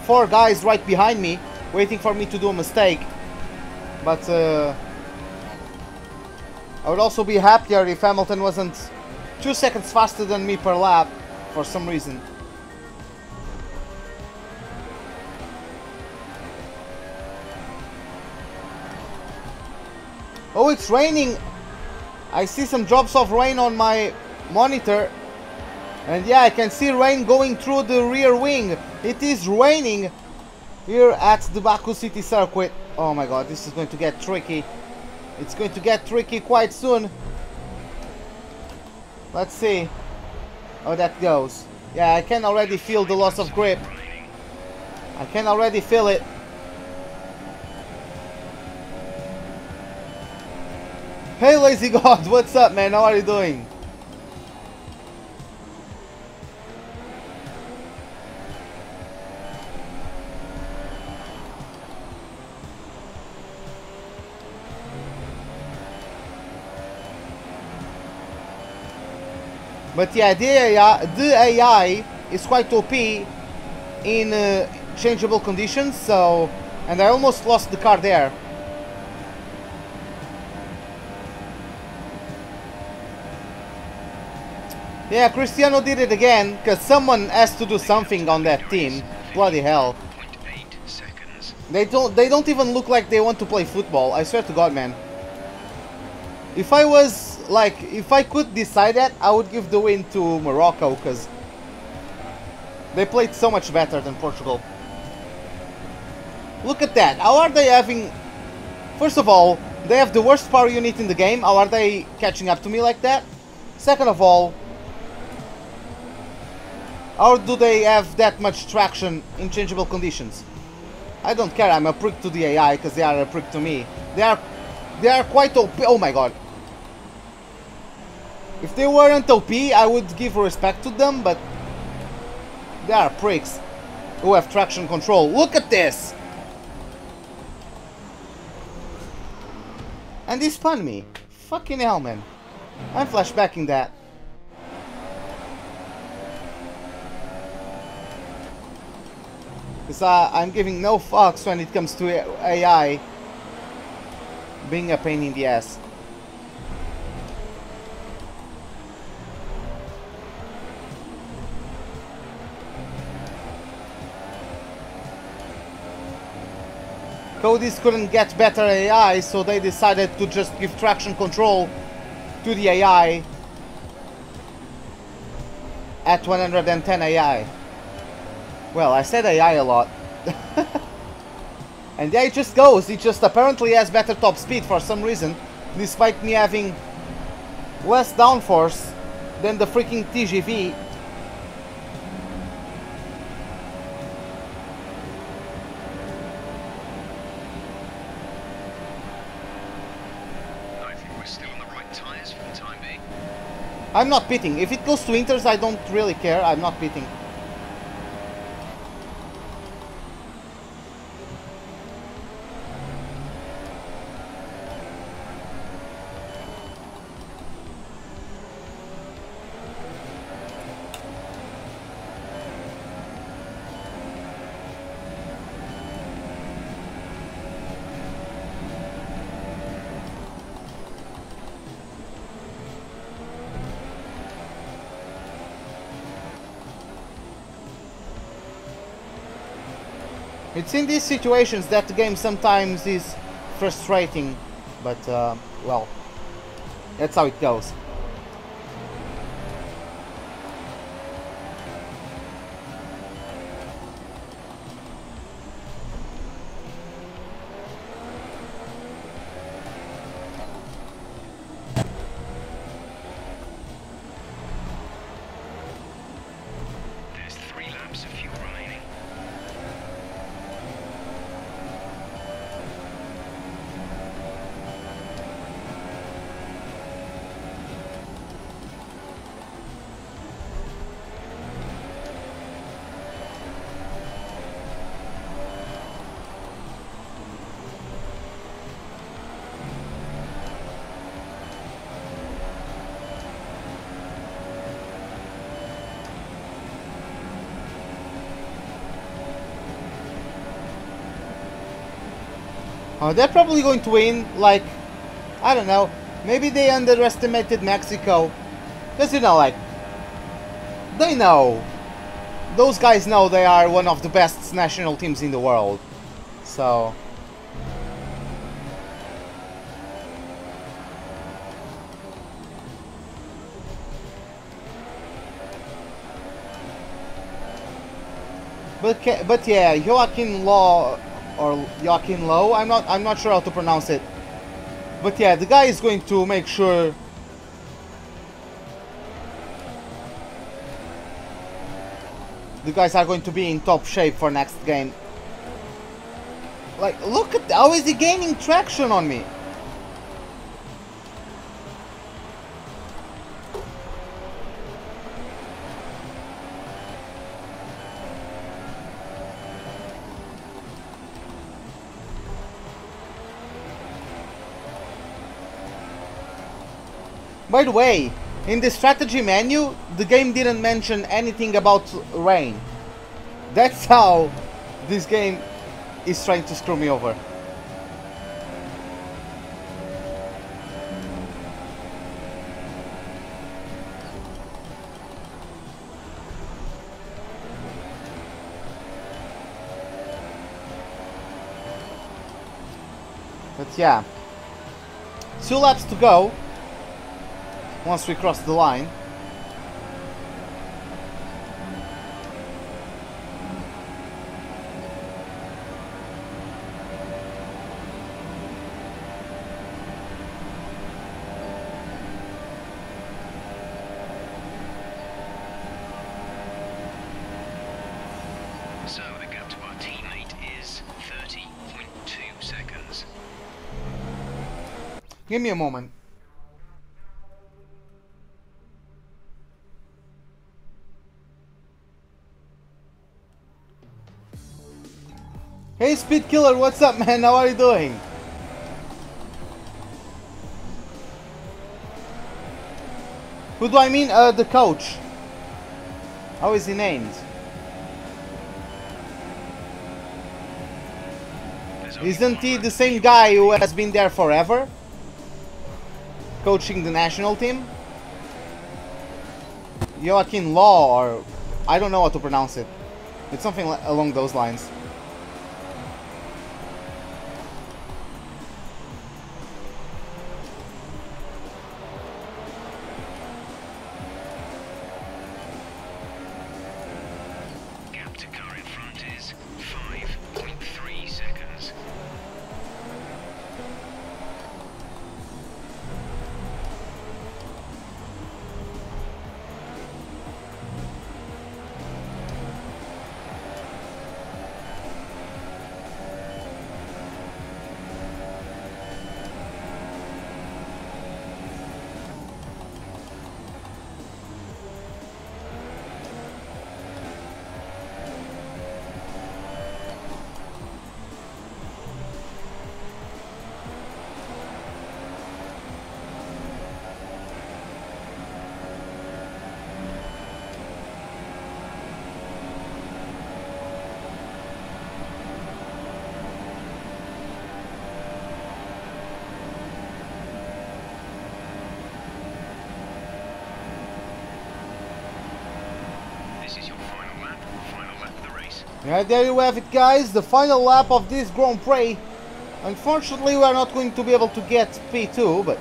4 guys right behind me waiting for me to do a mistake. But I would also be happier if Hamilton wasn't 2 seconds faster than me per lap for some reason. Oh, it's raining. I see some drops of rain on my monitor. And yeah, I can see rain going through the rear wing. It is raining. here at the Baku City Circuit. Oh my god, this is going to get tricky. It's going to get tricky quite soon. Let's see how that goes. Yeah, I can already feel the loss of grip. I can already feel it. Hey Lazy God, what's up man? How are you doing? But yeah, the AI is quite OP in changeable conditions, so... And I almost lost the car there. Yeah, Cristiano did it again, because someone has to do something on that team. Bloody hell. They don't even look like they want to play football, I swear to God, man. If I was, like, if I could decide that, I would give the win to Morocco, because they played so much better than Portugal. Look at that, how are they having... First of all, they have the worst power unit in the game, how are they catching up to me like that? Second of all, how do they have that much traction in changeable conditions? I don't care, I'm a prick to the AI, because they are a prick to me. They are quite OP, oh my god. If they weren't OP, I would give respect to them, but they are pricks who have traction control. Look at this! And he spun me. Fucking hell, man. I'm flashbacking that. Because I'm giving no fucks when it comes to AI being a pain in the ass. Cody's couldn't get better AI, so they decided to just give traction control to the AI at 110 AI. Well, I said AI a lot. And yeah, it just goes. It just apparently has better top speed for some reason, despite me having less downforce than the freaking TGV. I'm not pitting. If it goes to inters, I don't really care. I'm not pitting. It's in these situations that the game sometimes is frustrating, but, well, that's how it goes. They're probably going to win, like, I don't know, maybe they underestimated Mexico, because, you know, like, they know, those guys know they are one of the best national teams in the world, so... But yeah, Joachim Law or Joachim Low, I'm not sure how to pronounce it. But yeah, the guy is going to make sure the guys are going to be in top shape for next game. Like, look at how is he gaining traction on me? By the way, in the strategy menu, the game didn't mention anything about rain. That's how this game is trying to screw me over. But yeah, 2 laps to go once we cross the line. So the gap to our teammate is 30.2 seconds. Give me a moment. Hey Speed Killer, what's up man? How are you doing? Who do I mean? The coach. How is he named? Isn't he the same guy who has been there forever? Coaching the national team? Joachim Law, or I don't know how to pronounce it. It's something along those lines. Gap to car in front is 5.3 seconds. Yeah, there you have it guys, the final lap of this Grand Prix. Unfortunately we are not going to be able to get P2, but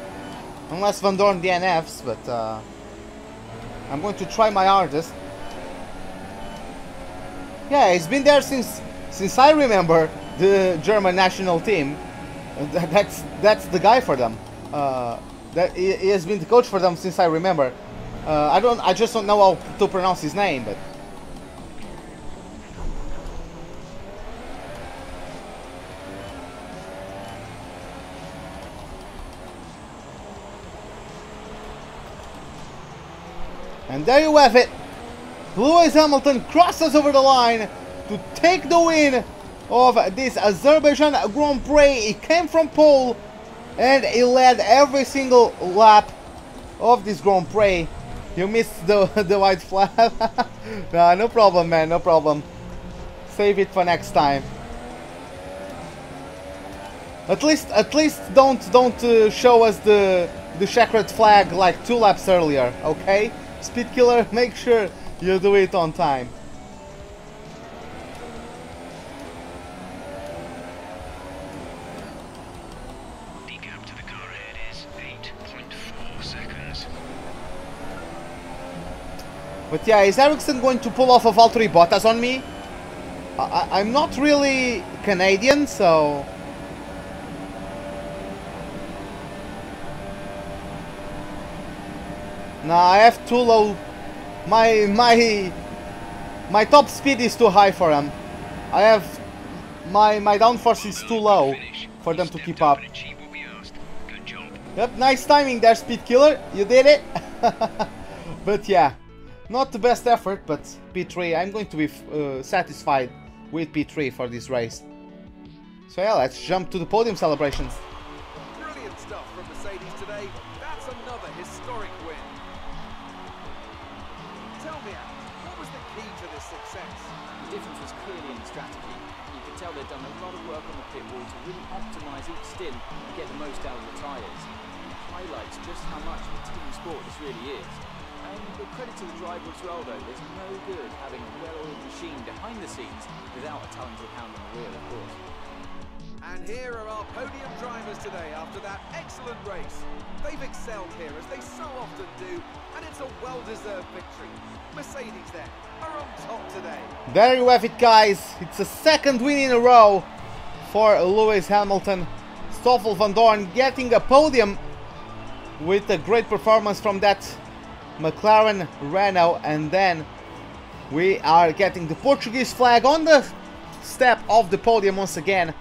unless Van Dorn DNFs, but I'm going to try my hardest. Yeah, he's been there since I remember, the German national team. That's the guy for them. That he has been the coach for them since I remember. I just don't know how to pronounce his name, but and there you have it. Lewis Hamilton crosses over the line to take the win of this Azerbaijan Grand Prix. He came from pole and he led every single lap of this Grand Prix. You missed the white flag. Nah, no problem, man, no problem. Save it for next time. At least don't show us the checkered flag like 2 laps earlier, okay? Speed Killer, make sure you do it on time. The gap to the car ahead is 8.4 seconds. But yeah, is Ericsson going to pull off a Valtteri Bottas on me? I'm not really Canadian, so... No, I have too low... My top speed is too high for them. I have... My downforce is too low for them to keep up. Yep, nice timing there, Speed Killer. You did it. But yeah, not the best effort, but P3. I'm going to be satisfied with P3 for this race. So yeah, let's jump to the podium celebrations. Brilliant stuff from Mercedes today. That's another historic win. Tell me, Alex, what was the key to this success? The difference was clearly in the strategy. You could tell they'd done a lot of work on the pit wall to really optimise each stint and get the most out of the tyres. It highlights just how much of a team sport this really is. And the credit to the driver as well though, there's no good having a well-oiled machine behind the scenes without a talented hand on the wheel, of course. And here are our podium drivers today after that excellent race. They've excelled here as they so often do, and it's a well-deserved victory. Mercedes then are on top today. There you have it, guys. It's a second win in a row for Lewis Hamilton. Stoffel van Dorn getting a podium with a great performance from that McLaren Renault, and then we are getting the Portuguese flag on the step of the podium once again,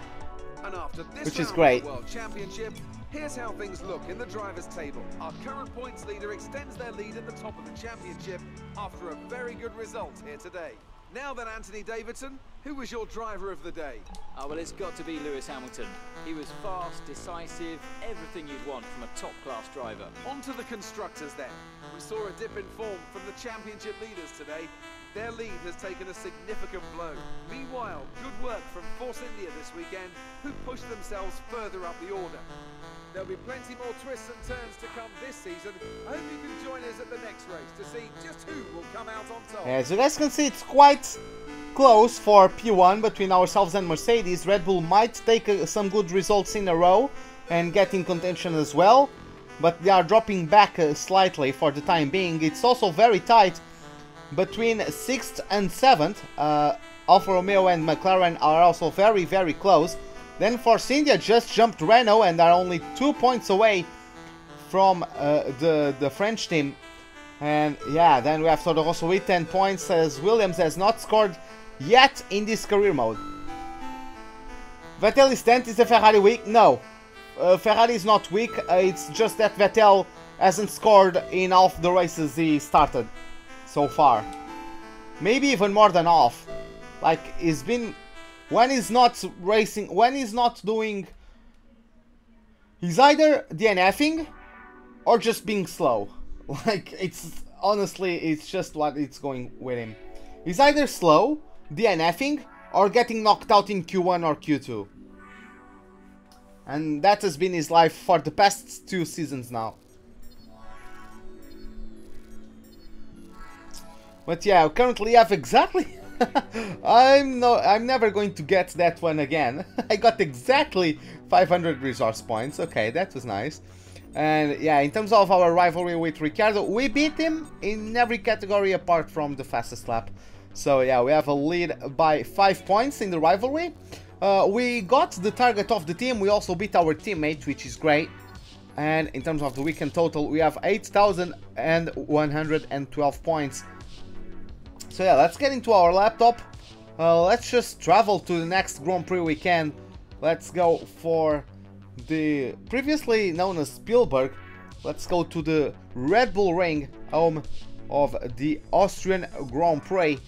And after this which is round great. of the World Championship, here's how things look in the drivers' table. Our current points leader extends their lead at the top of the championship after a very good result here today. Now then, Anthony Davidson, who was your driver of the day? Oh, well, it's got to be Lewis Hamilton. He was fast, decisive, everything you'd want from a top-class driver. On to the constructors then. We saw a dip in form from the championship leaders today. Their lead has taken a significant blow. Meanwhile, good work from Force India this weekend, who pushed themselves further up the order. There'll be plenty more twists and turns to come this season. I hope you can join us at the next race to see just who will come out on top. As you guys can see, it's quite close for P1 between ourselves and Mercedes. Red Bull might take some good results in a row and get in contention as well, but they are dropping back slightly for the time being. It's also very tight between 6th and 7th. Alfa Romeo and McLaren are also very, very close. Then Force India just jumped Renault and are only 2 points away from the French team. And yeah, then we have Toro Rosso with 10 points, as Williams has not scored yet in this career mode. Vettel is 10th. Is the Ferrari weak? No. Ferrari is not weak, it's just that Vettel hasn't scored in half the races he started so far. Maybe even more than half. Like, he's been... When he's not racing, when he's not doing... He's either DNFing or just being slow. Like, it's... Honestly, it's just what it's going with him. He's either slow, DNFing, or getting knocked out in Q1 or Q2. And that has been his life for the past 2 seasons now. But yeah, currently I have exactly... I'm never going to get that one again. I got exactly 500 resource points. Okay, that was nice. And yeah, in terms of our rivalry with Ricciardo, we beat him in every category apart from the fastest lap. So yeah, we have a lead by 5 points in the rivalry. We got the target of the team. We also beat our teammate, which is great. And in terms of the weekend total, we have 8,112 points. So yeah, let's get into our laptop. Let's just travel to the next Grand Prix weekend. Let's go for the previously known as Spielberg. Let's go to the Red Bull Ring, home of the Austrian Grand Prix.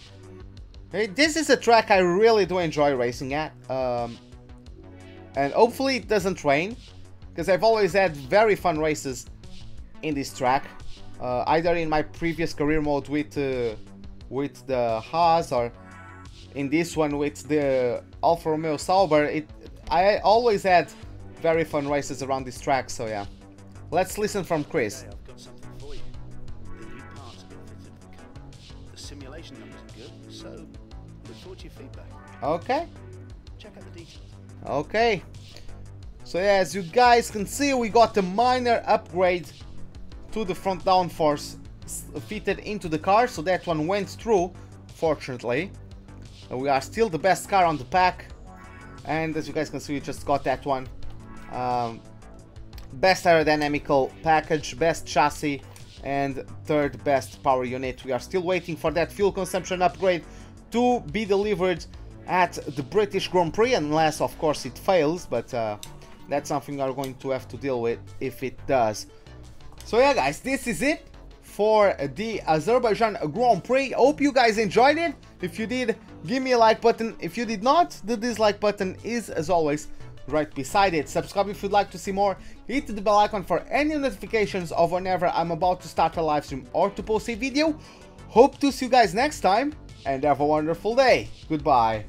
Hey, this is a track I really do enjoy racing at. And hopefully it doesn't rain, because I've always had very fun races in this track. Either in my previous career mode with the Haas, or in this one with the Alfa Romeo Sauber. I always had very fun races around this track, so yeah. Let's listen from Kris. I've got something for you. The new parts have been fitted to the car. The simulation numbers are good, so look forward to your feedback. Okay. Check out the details. Okay. So yeah, as you guys can see, we got a minor upgrade to the front downforce fitted into the car, so that one went through, fortunately. We are still the best car on the pack. And as you guys can see, we just got that one. Best aerodynamical package, best chassis, and third best power unit. We are still waiting for that fuel consumption upgrade to be delivered at the British Grand Prix, unless of course it fails, but that's something we are going to have to deal with if it does. So yeah guys, this is it for the Azerbaijan Grand Prix. Hope you guys enjoyed it. If you did, give me a like button. If you did not, the dislike button is as always right beside it. Subscribe if you'd like to see more. Hit the bell icon for any notifications of whenever I'm about to start a live stream or to post a video. Hope to see you guys next time, and have a wonderful day. Goodbye.